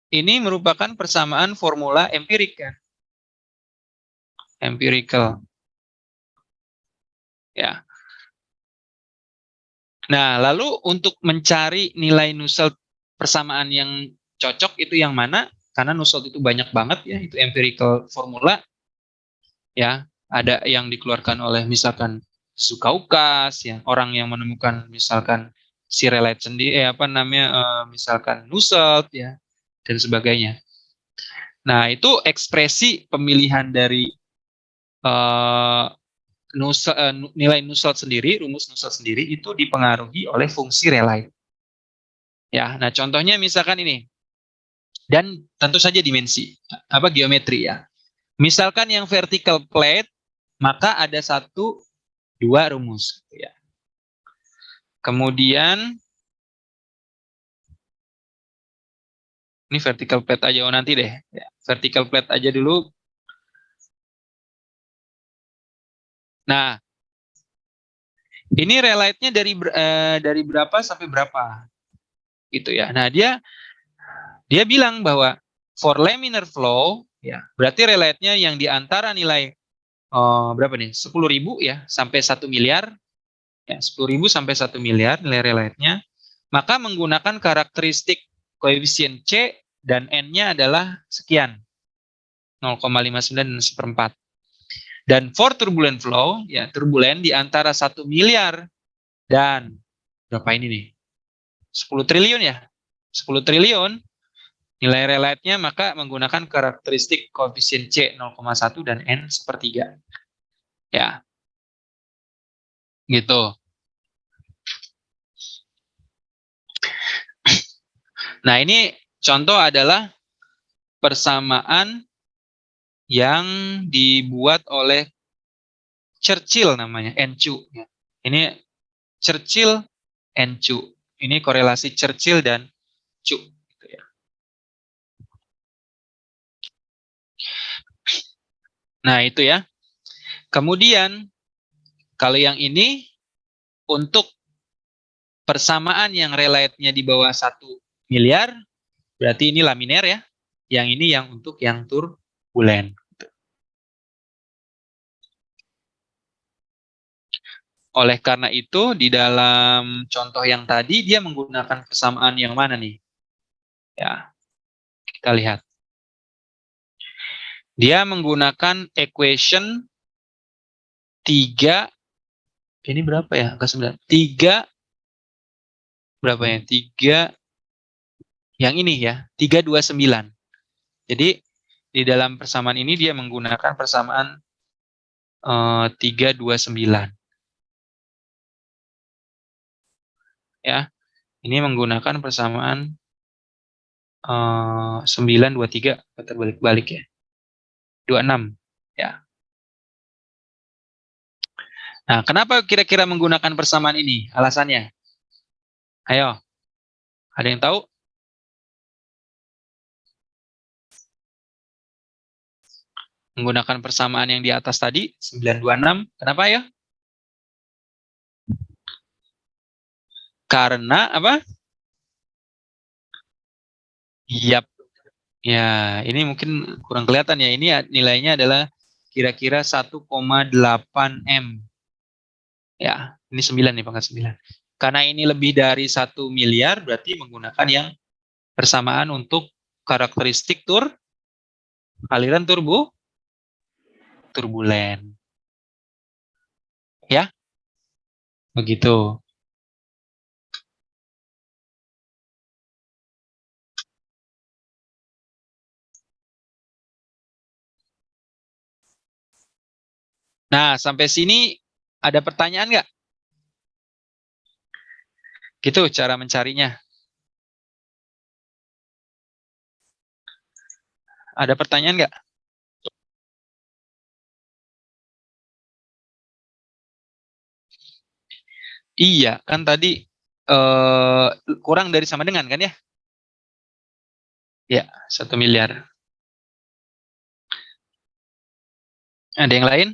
ini merupakan persamaan formula empirik kan. Empirical. Ya. Nah, lalu untuk mencari nilai Nusselt persamaan yang cocok itu yang mana? Karena Nusselt itu banyak banget ya, itu empirical formula ya. Ada yang dikeluarkan oleh misalkan Zukaukas, ya, orang yang menemukan misalkan si relate sendiri, misalkan Nusselt ya, dan sebagainya. Nah, itu ekspresi pemilihan dari nilai Nusselt sendiri, rumus Nusselt sendiri itu dipengaruhi oleh fungsi relate. Ya, nah contohnya misalkan ini. Dan tentu saja dimensi, geometri ya. Misalkan yang vertical plate, maka ada 1, 2 rumus. Ya. Kemudian, ini vertical plate aja, nanti deh. Ya, vertical plate aja dulu. Nah, ini relate-nya dari berapa sampai berapa, gitu ya. Nah, dia bilang bahwa for laminar flow, ya, berarti relate-nya yang di antara nilai berapa nih? 10.000 ya sampai 1 miliar. Ya, 10.000 sampai 1 miliar nilai relate-nya. Maka menggunakan karakteristik koefisien C dan N-nya adalah sekian. 0,59 dan 1/4. Dan for turbulent flow, ya turbulent di antara 1 miliar dan berapa ini nih? 10 triliun ya. 10 triliun nilai relate-nya maka menggunakan karakteristik koefisien C 0,1 dan N 1/3. Ya. Gitu. Nah, ini contoh adalah persamaan yang dibuat oleh Churchill namanya, Enchu. Ini Churchill, Enchu. Ini korelasi Churchill dan Chu. Nah, itu ya. Kemudian, kalau yang ini, untuk persamaan yang relate-nya di bawah 1 miliar, berarti ini laminar ya. Yang ini yang untuk yang turbulent. Oleh karena itu, di dalam contoh yang tadi, dia menggunakan persamaan yang mana nih? Ya, kita lihat. Dia menggunakan equation 3, ini berapa ya? Angka 9. 3, berapa ya? 3, yang ini ya, 329. Jadi, di dalam persamaan ini dia menggunakan persamaan 329. Ya, ini menggunakan persamaan 923, terbalik-balik ya. 26, ya. Nah, kenapa kira-kira menggunakan persamaan ini? Alasannya? Ayo, ada yang tahu? Menggunakan persamaan yang di atas tadi, 926. Kenapa ya? Karena apa? Yap. Ya, ini mungkin kurang kelihatan ya. Ini nilainya adalah kira-kira 1,8 M. Ya, ini 9 nih, pangkat 9. Karena ini lebih dari 1 miliar, berarti menggunakan yang persamaan untuk karakteristik aliran turbulen. Ya, begitu. Nah, sampai sini ada pertanyaan nggak? Gitu cara mencarinya. Ada pertanyaan nggak? Iya, kan tadi kurang dari sama dengan kan ya? Ya, 1 miliar. Ada yang lain?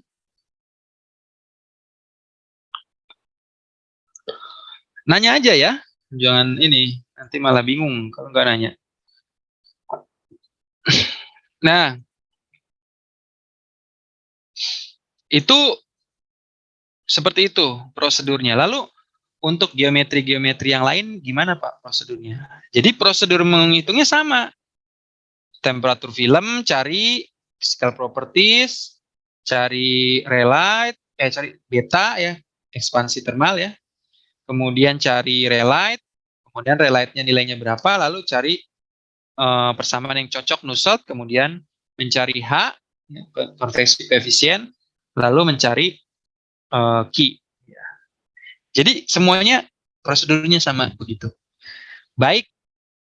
Nanya aja ya. Jangan ini, nanti malah bingung kalau nggak nanya. Nah, itu seperti itu prosedurnya. Lalu untuk geometri-geometri yang lain gimana Pak prosedurnya? Jadi prosedur menghitungnya sama. Temperatur film, cari physical properties, cari relight, cari beta ya, ekspansi thermal ya. Kemudian cari relight, kemudian relight-nya nilainya berapa, lalu cari persamaan yang cocok Nusselt, kemudian mencari H, konveksi koefisien, lalu mencari Q. Jadi semuanya prosedurnya sama begitu. Baik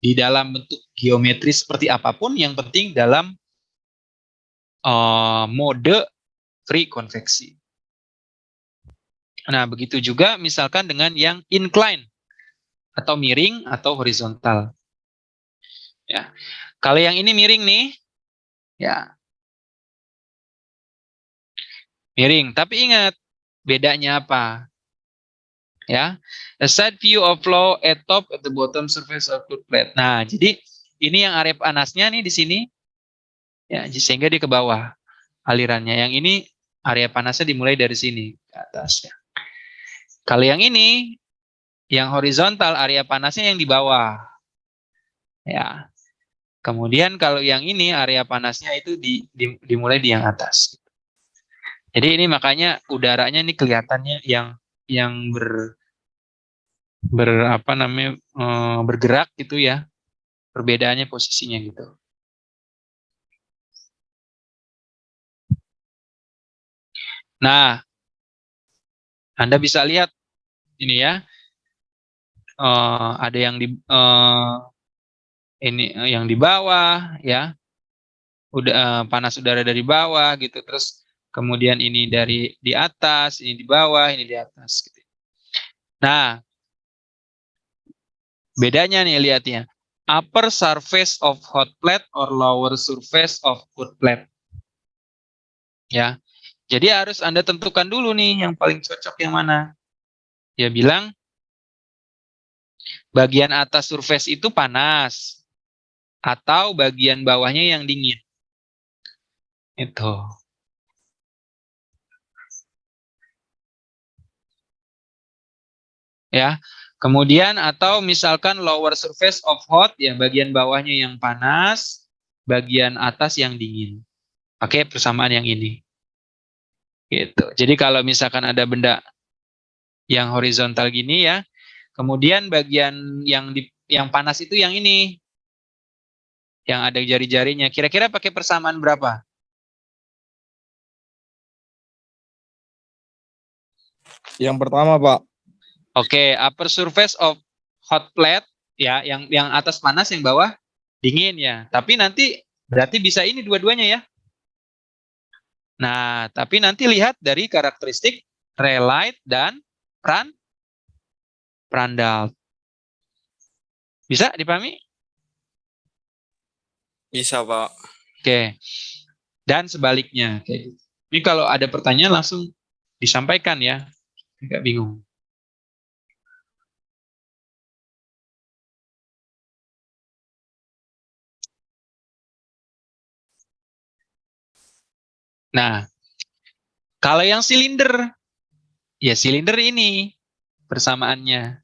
di dalam bentuk geometri seperti apapun, yang penting dalam mode free konveksi. Nah, begitu juga misalkan dengan yang incline atau miring atau horizontal. Ya. Kalau yang ini miring nih, ya. Miring, tapi ingat bedanya apa? Ya. A side view of flow at top at the bottom surface of foot plate. Nah, jadi ini yang area panasnya nih di sini. Ya, sehingga dia ke bawah alirannya. Yang ini area panasnya dimulai dari sini ke atas ya. Kalau yang ini yang horizontal, area panasnya yang di bawah. Ya. Kemudian kalau yang ini area panasnya itu dimulai di yang atas. Jadi ini makanya udaranya ini kelihatannya yang apa namanya bergerak gitu ya. Perbedaannya posisinya gitu. Nah, Anda bisa lihat ini ya. Ada yang di ini yang di bawah ya. Udah panas udara dari bawah gitu, terus kemudian ini dari di atas, ini di bawah, ini di atas gitu. Nah, bedanya nih lihatnya. Upper surface of hot plate or lower surface of cold plate. Ya. Jadi harus Anda tentukan dulu nih yang paling cocok yang mana. Dia bilang bagian atas surface itu panas atau bagian bawahnya yang dingin. Itu. Ya. Kemudian atau misalkan lower surface of hot, ya bagian bawahnya yang panas, bagian atas yang dingin. Pakai persamaan yang ini. Gitu. Jadi kalau misalkan ada benda yang horizontal gini ya, kemudian bagian yang panas itu yang ini. Yang ada jari-jarinya. Kira-kira pakai persamaan berapa? Yang pertama, Pak. Oke, upper surface of hot plate ya, yang atas panas, yang bawah dingin ya. Tapi nanti berarti bisa ini dua-duanya ya. Nah, tapi nanti lihat dari karakteristik relight dan Prandtl. Bisa dipahami? Bisa, Pak. Oke. Dan sebaliknya. Oke. Ini kalau ada pertanyaan langsung disampaikan ya. Enggak bingung. Nah, kalau yang silinder, ya silinder ini persamaannya.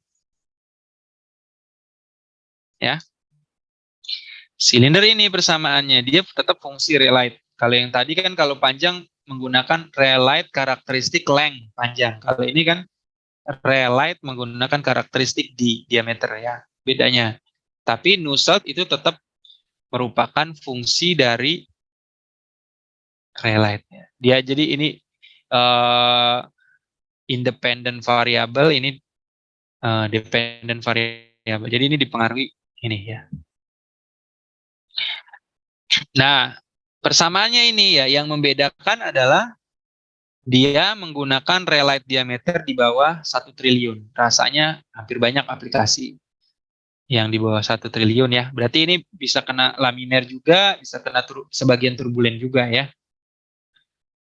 Ya. Silinder ini persamaannya, dia tetap fungsi relight. Kalau yang tadi kan kalau panjang menggunakan relight karakteristik length panjang. Kalau ini kan relight menggunakan karakteristik di diameter ya. Bedanya. Tapi Nusselt itu tetap merupakan fungsi dari relight. Dia jadi ini independent variable, ini dependent variable. Jadi ini dipengaruhi ini ya. Nah, persamaannya ini ya, yang membedakan adalah dia menggunakan relight diameter di bawah 1 triliun. Rasanya hampir banyak aplikasi yang di bawah 1 triliun ya. Berarti ini bisa kena laminer juga, bisa kena sebagian turbulen juga ya.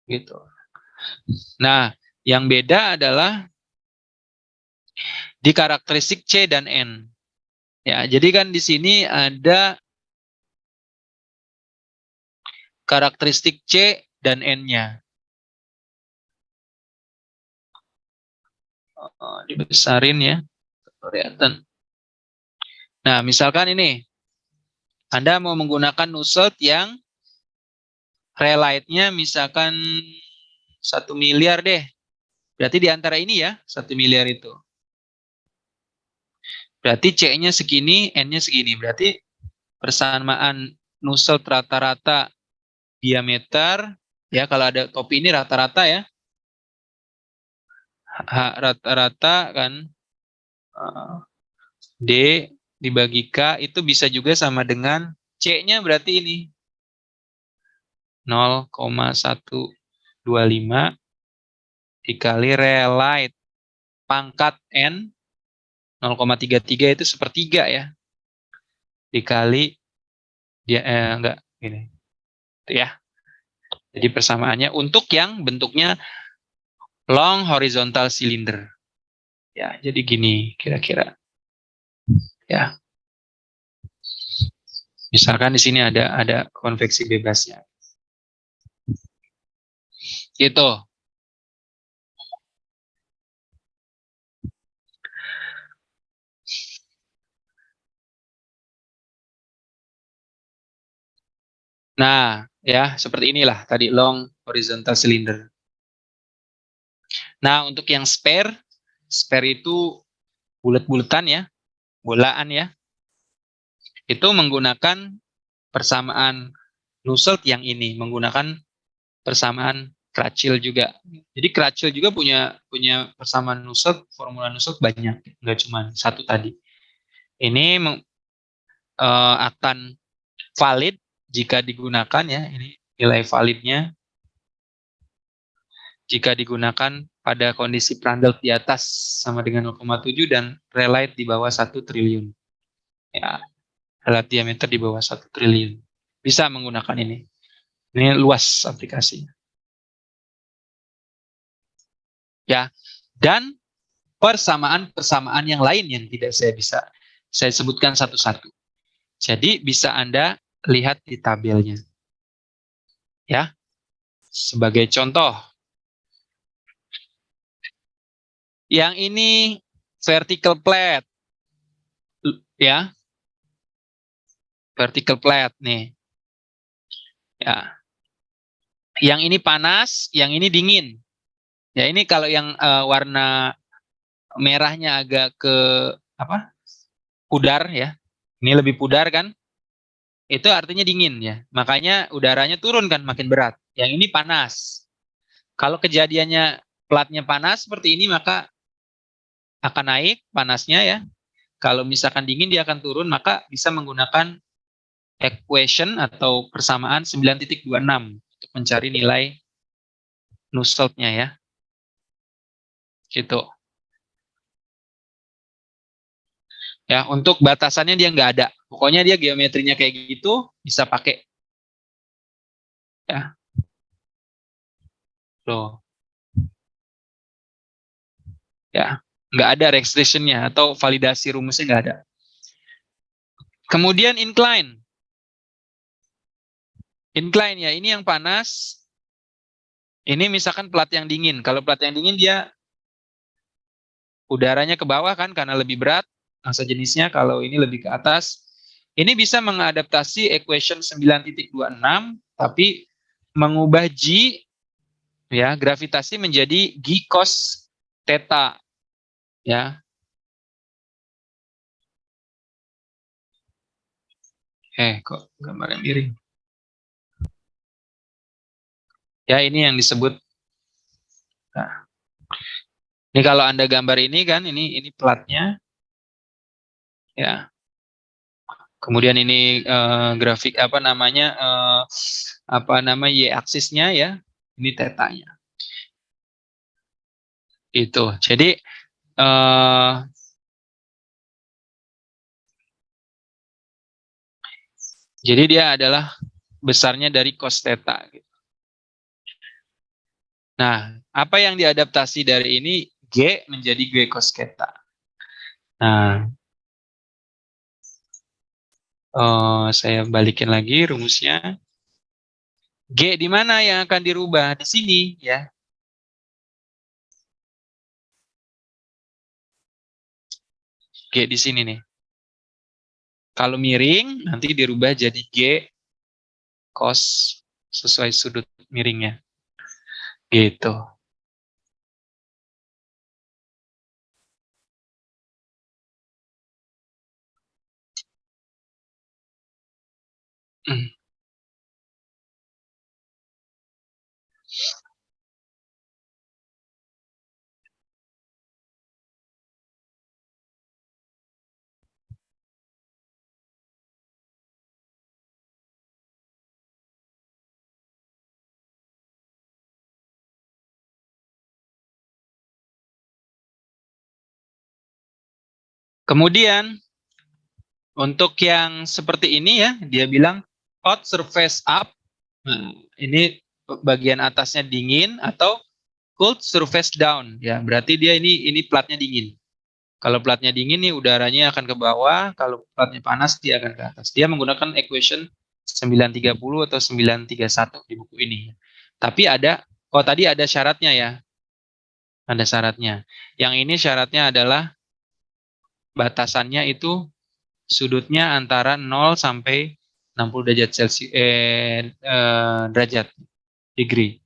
Gitu. Nah, yang beda adalah di karakteristik C dan N. Ya, jadi kan di sini ada karakteristik C dan N-nya. Dibesarin ya, kelihatan. Nah, misalkan ini, Anda mau menggunakan Nusselt yang relight-nya misalkan 1 miliar deh. Berarti di antara ini ya, 1 miliar itu. Berarti C-nya segini, N-nya segini. Berarti persamaan Nusselt rata-rata diameter, ya kalau ada topi ini rata-rata ya. Rata-rata kan D dibagi K itu bisa juga sama dengan C-nya berarti ini 0,125 dikali relight pangkat N 0,33 itu sepertiga ya dikali dia enggak ini itu ya. Jadi persamaannya untuk yang bentuknya long horizontal cylinder. Ya, jadi gini kira-kira. Ya. Misalkan di sini ada konveksi bebasnya. Gitu. Nah, ya seperti inilah tadi long horizontal cylinder. Nah, untuk yang spare itu bulat-bulatan ya, bolaan ya. Itu menggunakan persamaan Nusselt yang ini, menggunakan persamaan Crutchfield juga. Jadi Crutchfield juga punya persamaan Nusselt, formula Nusselt banyak, nggak cuma satu tadi. Ini akan valid jika digunakan ya, ini nilai validnya jika digunakan pada kondisi Prandtl di atas sama dengan 0,7 dan relight di bawah 1 triliun. Ya, relight diameter di bawah 1 triliun. Bisa menggunakan ini. Ini luas aplikasinya. Ya, dan persamaan yang lain yang tidak saya sebutkan satu-satu. Jadi bisa Anda lihat di tabelnya. Ya. Sebagai contoh, yang ini vertical plate. Ya. Vertical plate nih. Ya. Yang ini panas, yang ini dingin. Ya, ini kalau yang warna merahnya agak ke apa? Pudar ya. Ini lebih pudar kan? Itu artinya dingin ya. Makanya udaranya turun kan makin berat. Yang ini panas. Kalau kejadiannya platnya panas seperti ini maka akan naik panasnya ya. Kalau misalkan dingin dia akan turun maka bisa menggunakan equation atau persamaan 9.26 untuk mencari nilai Nusselt-nya ya. Gitu. Ya, untuk batasannya dia nggak ada. Pokoknya dia geometrinya kayak gitu, bisa pakai. Ya. Loh. Ya, nggak ada restriction-nya atau validasi rumusnya nggak ada. Kemudian incline. Incline ya, ini yang panas. Ini misalkan plat yang dingin. Kalau plat yang dingin dia udaranya ke bawah kan karena lebih berat massa jenisnya, kalau ini lebih ke atas. Ini bisa mengadaptasi equation 9.26 tapi mengubah G ya, gravitasi menjadi G cos theta ya. Kok gambarnya miring. Ya, ini yang disebut. Nah, ini kalau Anda gambar ini kan, ini platnya. Ya. Kemudian ini grafik y aksisnya ya. Ini tetanya. Itu. Jadi dia adalah besarnya dari cos theta gitu. Nah, apa yang diadaptasi dari ini? G menjadi G cos theta. Nah, saya balikin lagi rumusnya. G di mana yang akan dirubah? Di sini ya. G di sini nih. Kalau miring, nanti dirubah jadi G cos sesuai sudut miringnya. Gitu. Kemudian untuk yang seperti ini ya, dia bilang hot surface up. Nah, ini bagian atasnya dingin atau cold surface down ya. Berarti dia ini platnya dingin. Kalau platnya dingin nih udaranya akan ke bawah, kalau platnya panas dia akan ke atas. Dia menggunakan equation 930 atau 931 di buku ini. Tapi tadi ada syaratnya ya. Ada syaratnya. Yang ini syaratnya adalah batasannya itu sudutnya antara 0 sampai 60 derajat Celcius derajat degree.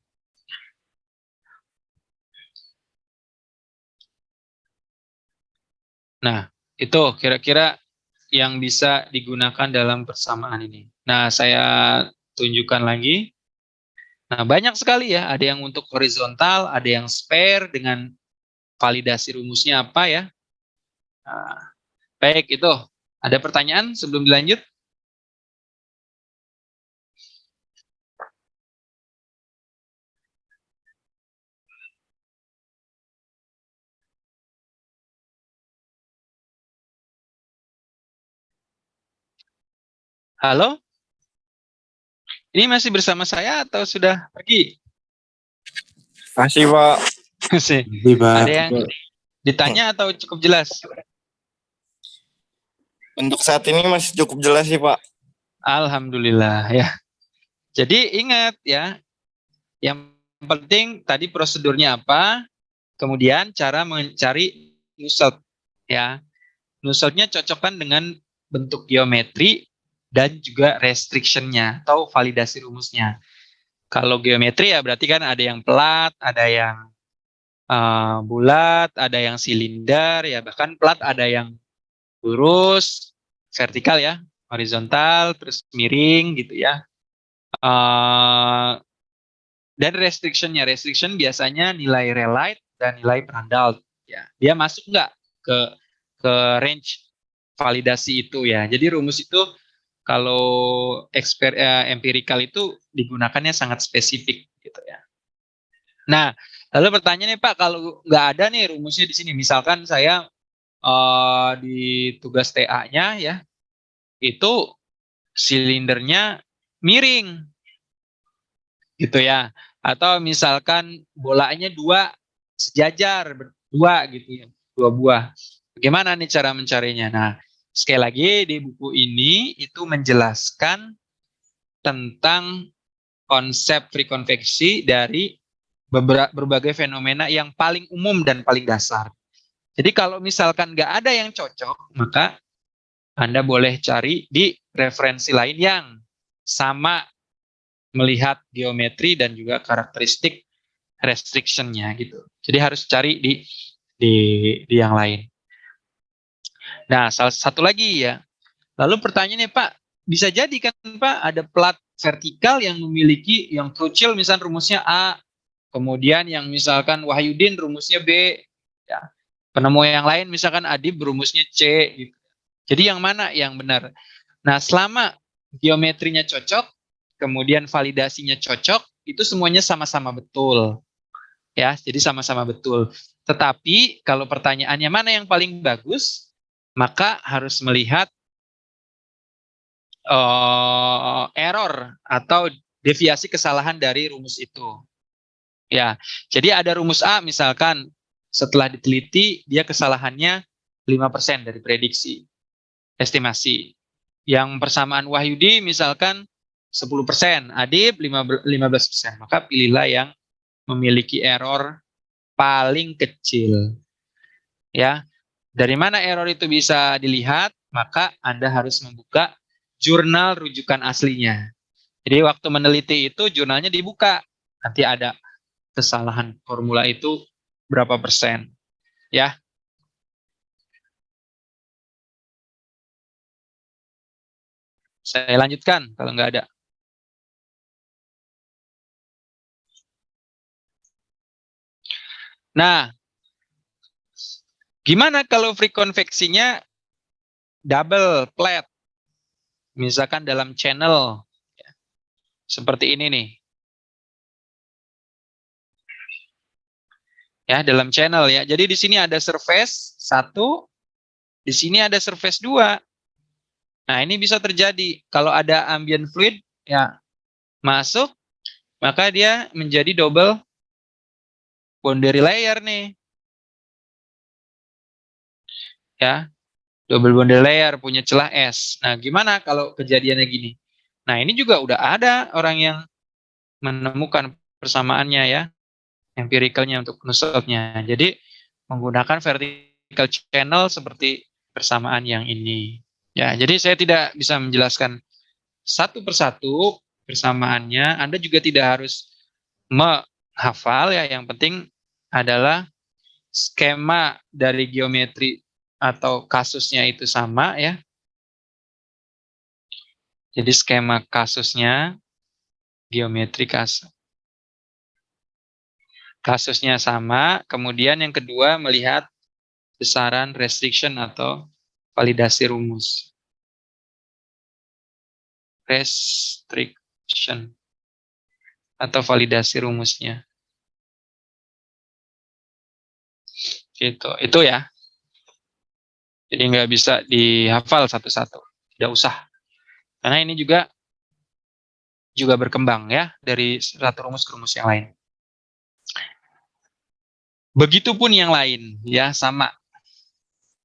Nah, itu kira-kira yang bisa digunakan dalam persamaan ini. Nah, saya tunjukkan lagi. Nah, banyak sekali ya. Ada yang untuk horizontal, ada yang spare dengan validasi rumusnya apa ya. Nah, baik, itu. Ada pertanyaan sebelum dilanjut? Halo? Ini masih bersama saya atau sudah pergi? Masih, Pak. Masih. Ada yang ditanya atau cukup jelas? Untuk saat ini masih cukup jelas sih, Pak. Alhamdulillah ya. Jadi ingat ya, yang penting tadi prosedurnya apa, kemudian cara mencari nusselt ya. Nusseltnya cocokkan dengan bentuk geometri dan juga restriction-nya atau validasi rumusnya. Kalau geometri ya berarti kan ada yang plat, ada yang bulat, ada yang silinder, ya bahkan plat ada yang lurus, vertikal ya, horizontal, terus miring gitu ya. Dan restriction biasanya nilai relight dan nilai Prandtl ya. Dia masuk nggak ke range validasi itu ya. Jadi rumus itu kalau empirical itu digunakannya sangat spesifik gitu ya. Nah, lalu pertanyaannya Pak, kalau nggak ada nih rumusnya di sini, misalkan saya di tugas TA-nya ya, itu silindernya miring gitu ya, atau misalkan bolanya sejajar berdua gitu ya, 2 buah. Bagaimana nih cara mencarinya? Nah, sekali lagi di buku ini itu menjelaskan tentang konsep free konveksi dari berbagai fenomena yang paling umum dan paling dasar. Jadi kalau misalkan nggak ada yang cocok, maka Anda boleh cari di referensi lain yang sama melihat geometri dan juga karakteristik restriction-nya gitu. Jadi harus cari di yang lain. Nah, salah satu lagi ya. Lalu pertanyaannya Pak, bisa jadi kan Pak ada plat vertikal yang memiliki yang krusial misalnya rumusnya A, kemudian yang misalkan Wahyudin rumusnya B, ya. Penemu yang lain misalkan Adib rumusnya C gitu. Jadi yang mana yang benar? Nah, selama geometrinya cocok, kemudian validasinya cocok, itu semuanya sama-sama betul. Ya, jadi sama-sama betul. Tetapi kalau pertanyaannya mana yang paling bagus, maka harus melihat error atau deviasi kesalahan dari rumus itu. Ya, jadi ada rumus A misalkan setelah diteliti dia kesalahannya 5% dari prediksi, estimasi. Yang persamaan Wahyudi misalkan 10%, Adib 15%, maka pilihlah yang memiliki error paling kecil. Ya. Dari mana error itu bisa dilihat? Maka Anda harus membuka jurnal rujukan aslinya. Jadi waktu meneliti itu jurnalnya dibuka. Nanti ada kesalahan formula itu berapa persen. Ya. Saya lanjutkan kalau nggak ada. Nah, gimana kalau free konveksinya double flat? Misalkan dalam channel seperti ini nih. Ya, dalam channel ya. Jadi di sini ada surface 1, di sini ada surface 2. Nah, ini bisa terjadi kalau ada ambient fluid ya masuk, maka dia menjadi double boundary layer nih. Ya, double boundary layer punya celah S. Nah, gimana kalau kejadiannya gini? Nah, ini juga udah ada orang yang menemukan persamaannya ya, empiricalnya untuk nusseltnya. Jadi, menggunakan vertical channel seperti persamaan yang ini. Ya, jadi saya tidak bisa menjelaskan satu persatu persamaannya. Anda juga tidak harus menghafal ya, yang penting adalah skema dari geometri atau kasusnya itu sama ya. Jadi skema kasusnya, geometri kasusnya sama. Kemudian yang kedua melihat besaran restriction atau validasi rumus. Restriction atau validasi rumusnya. Gitu. Itu ya. Jadi nggak bisa dihafal satu-satu. Tidak usah. Karena ini juga berkembang ya dari satu rumus ke rumus yang lain. Begitupun yang lain ya, sama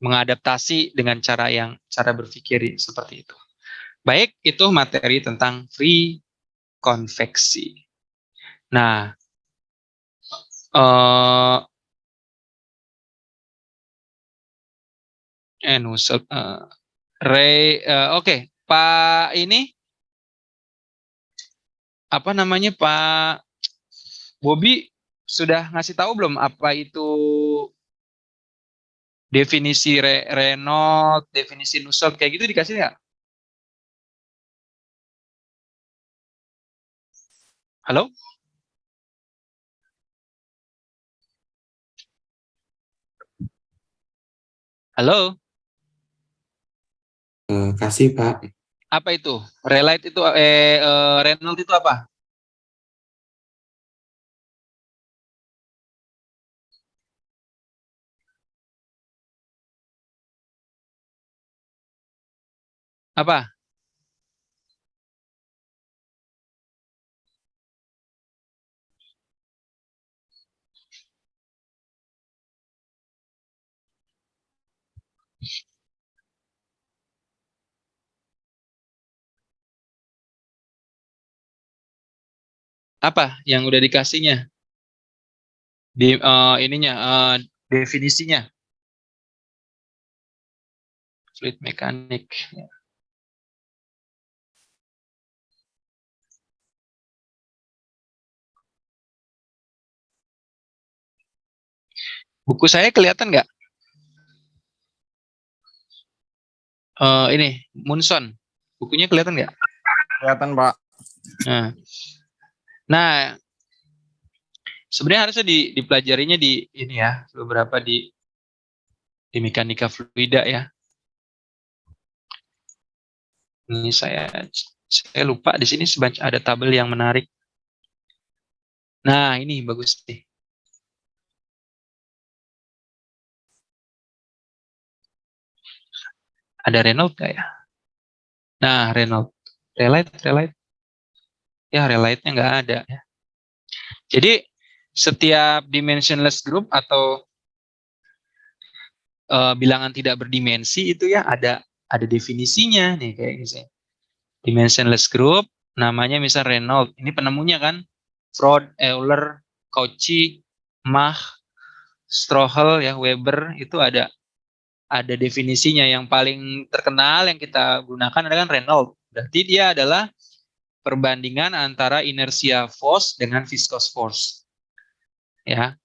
mengadaptasi dengan cara berpikir seperti itu. Baik, itu materi tentang free konveksi. Nah, oke, Pak ini apa namanya, Pak Bobi sudah ngasih tahu belum apa itu definisi Reynolds, definisi Nusselt kayak gitu dikasih nggak? Halo? Halo? Kasih Pak. Apa itu? Reynolds itu Reynolds itu apa? Apa? Apa yang udah dikasihnya? Di definisinya. Fluid mekanik. Buku saya kelihatan nggak? Ini Munson. Bukunya kelihatan nggak? Kelihatan, Pak. Nah, sebenarnya harusnya dipelajarinya di ini ya, beberapa di mekanika fluida ya. Ini saya lupa di sini ada tabel yang menarik. Nah, ini bagus nih. Ada Reynolds nggak ya? Nah, Reynolds. Relight. Ya, relate-nya nggak ada ya. Jadi, setiap dimensionless group atau bilangan tidak berdimensi itu ya ada definisinya nih kayak gitu. Dimensionless group namanya misal Reynolds. Ini penemunya kan Freud, Euler, Cauchy, Mach, Strouhal ya, Weber itu ada ada definisinya. Yang paling terkenal yang kita gunakan adalah Reynolds. Berarti dia adalah perbandingan antara inertia force dengan viscous force. Ya.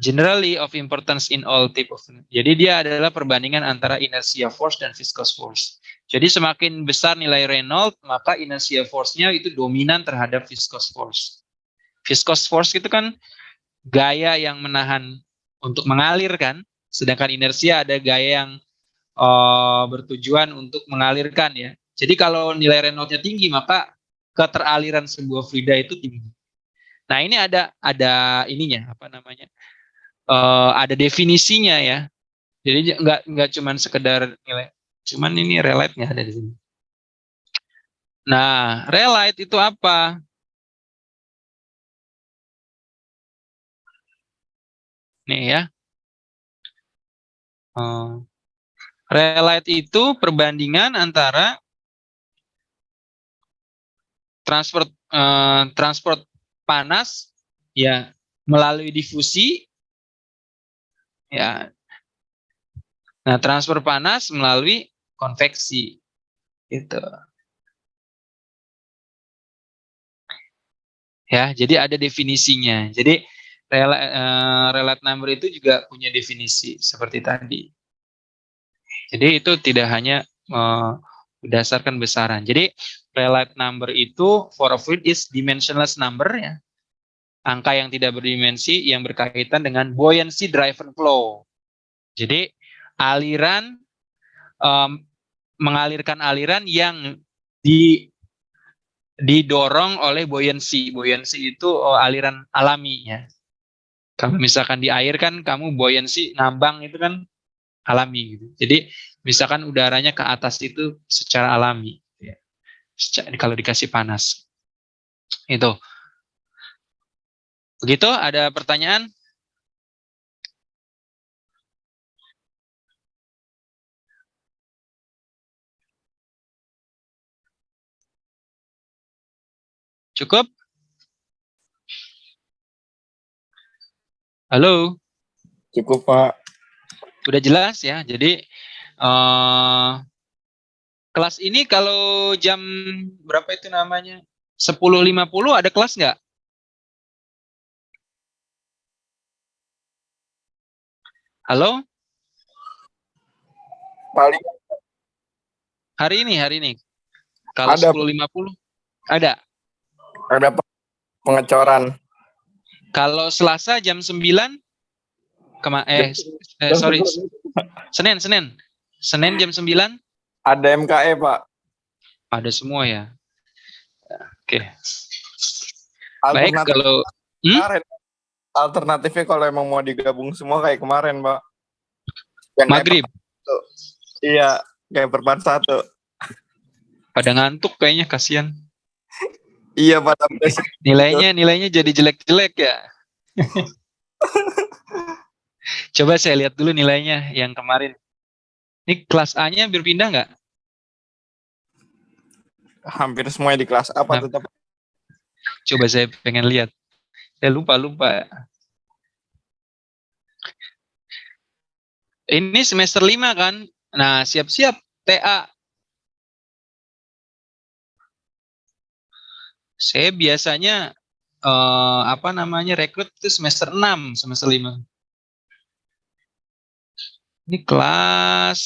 Generally of importance in all type of. Jadi dia adalah perbandingan antara inertia force dan viscous force. Jadi semakin besar nilai Reynolds, maka inertia force-nya itu dominan terhadap viscous force. Viscous force itu kan gaya yang menahan untuk mengalir kan, sedangkan inersia ada gaya yang bertujuan untuk mengalirkan ya. Jadi kalau nilai Reynolds-nya tinggi, maka keteraliran sebuah fluida itu tinggi. Nah ini ada ininya apa namanya? Ada definisinya ya. Jadi nggak cuman sekedar nilai, cuman ini relate-nya ada di sini. Nah, relate itu apa? Nih ya. Relate itu perbandingan antara transport panas ya melalui difusi ya. Nah, transfer panas melalui konveksi gitu. Ya, jadi ada definisinya. Jadi relate number itu juga punya definisi seperti tadi. Jadi itu tidak hanya berdasarkan besaran. Jadi relate number itu for a fluid is dimensionless number ya. Angka yang tidak berdimensi yang berkaitan dengan buoyancy driven flow. Jadi aliran mengalirkan aliran yang didorong oleh buoyancy. Buoyancy itu aliran alami ya. Kalau misalkan di air kan kamu buoyancy ngambang itu kan alami gitu. Jadi misalkan udaranya ke atas itu secara alami ya. Kalau dikasih panas. Itu. Begitu, ada pertanyaan? Cukup? Halo? Cukup, Pak. Udah jelas ya. Jadi kelas ini kalau jam berapa itu namanya? 10.50 ada kelas nggak? Halo? Paling Hari ini. Kalau ada 10.50 ada. ada pengecoran. Kalau Selasa jam 9 sorry. Senin jam 9 Ada MKE, Pak. ada semua ya. Oke. Baik, Alternatif kalau kemarin. Alternatifnya kalau emang mau digabung semua kayak kemarin, Pak. Yang maghrib. Iya, kayak perpan 1. Pada ngantuk kayaknya, kasihan. Iya, pada Nilainya jadi jelek-jelek ya. Coba saya lihat dulu nilainya yang kemarin. Ini kelas A-nya berpindah nggak? Hampir semuanya di kelas apa tetap. Coba saya pengen lihat. Saya lupa. Ini semester 5 kan? Nah, siap-siap TA. Saya biasanya rekrut itu semester 6, semester 5. Ini kelas